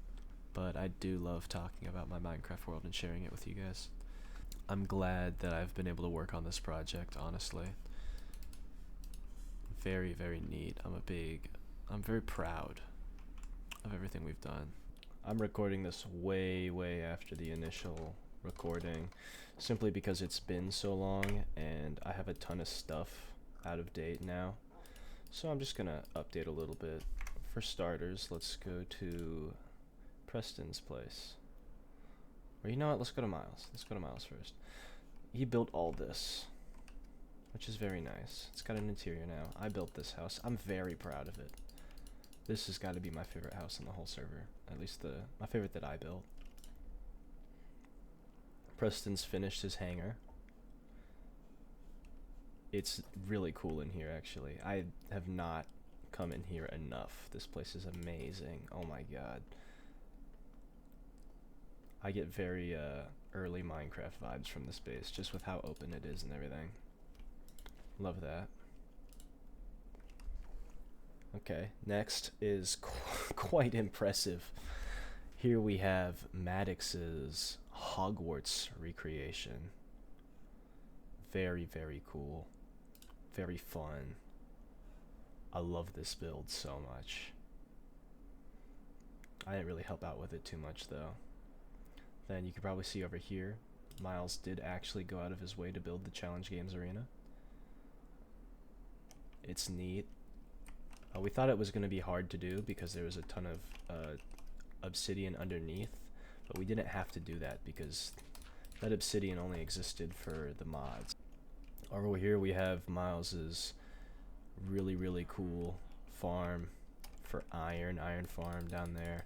S1: But I do love talking about my Minecraft world and sharing it with you guys. I'm glad that I've been able to work on this project, honestly. Very, very neat. I'm very proud of everything we've done. I'm recording this way, way after the initial recording, simply because it's been so long and I have a ton of stuff out of date now. So I'm just gonna update a little bit. For starters, let's go to Preston's place. Or you know what, let's go to Miles. Let's go to Miles first. He built all this, which is very nice. It's got an interior now. I built this house. I'm very proud of it. This has got to be my favorite house on the whole server. At least my favorite that I built. Preston's finished his hangar. It's really cool in here, actually. I have not come in here enough. This place is amazing. Oh my god. I get very early Minecraft vibes from this base, just with how open it is and everything. Love that. Okay, next is quite impressive. Here we have Maddox's Hogwarts recreation. Very, very cool. Very fun. I love this build so much. I didn't really help out with it too much though. Then you can probably see over here, Miles did actually go out of his way to build the Challenge Games Arena. It's neat. We thought it was going to be hard to do because there was a ton of obsidian underneath, but we didn't have to do that because that obsidian only existed for the mods. Over here we have Miles's really cool farm for iron farm down there.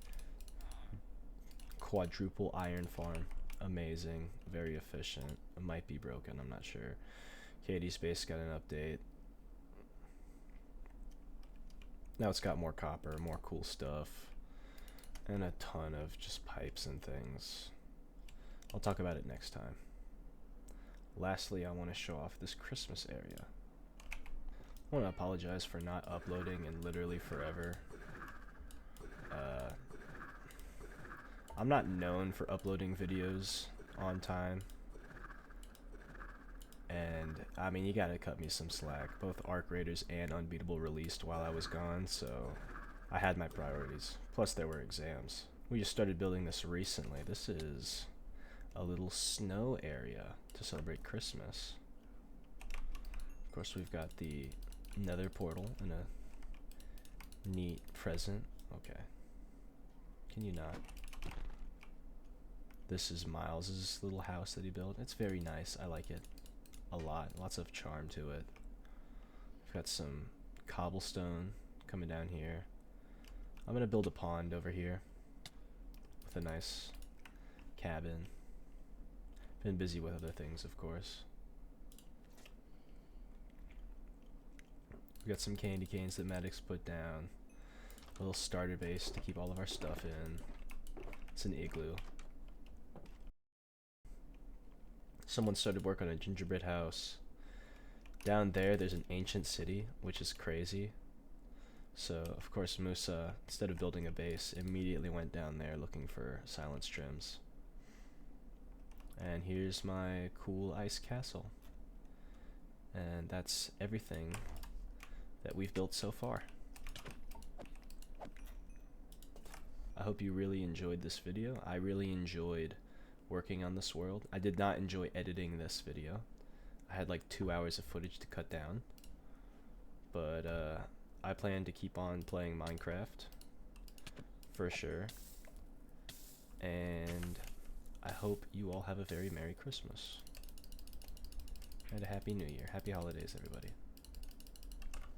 S1: Quadruple iron farm. Amazing, very efficient. It might be broken, I'm not sure. Katie's base got an update. Now it's got more copper, more cool stuff, and a ton of just pipes and things. I'll talk about it next time. Lastly, I want to show off this Christmas area. I want to apologize for not uploading in literally forever. I'm not known for uploading videos on time. And, I mean, you gotta cut me some slack. Both Arc Raiders and Unbeatable released while I was gone, so I had my priorities. Plus, there were exams. We just started building this recently. This is a little snow area to celebrate Christmas. Of course, we've got the Nether portal and a neat present. Okay. Can you not? This is Miles's little house that he built. It's very nice. I like it a lot. Lots of charm to it. We've got some cobblestone coming down here. I'm gonna build a pond over here with a nice cabin. Been busy with other things, of course. We got some candy canes that Maddox put down. A little starter base to keep all of our stuff in. It's an igloo. Someone started work on a gingerbread house. Down there, there's an ancient city, which is crazy. So, of course, Moussa, instead of building a base, immediately went down there looking for silence trims. And here's my cool ice castle. And that's everything that we've built so far. I hope you really enjoyed this video. I really enjoyed working on this world. I did not enjoy editing this video. I had like 2 hours of footage to cut down. But I plan to keep on playing Minecraft for sure. And I hope you all have a very Merry Christmas. And a Happy New Year. Happy holidays, everybody.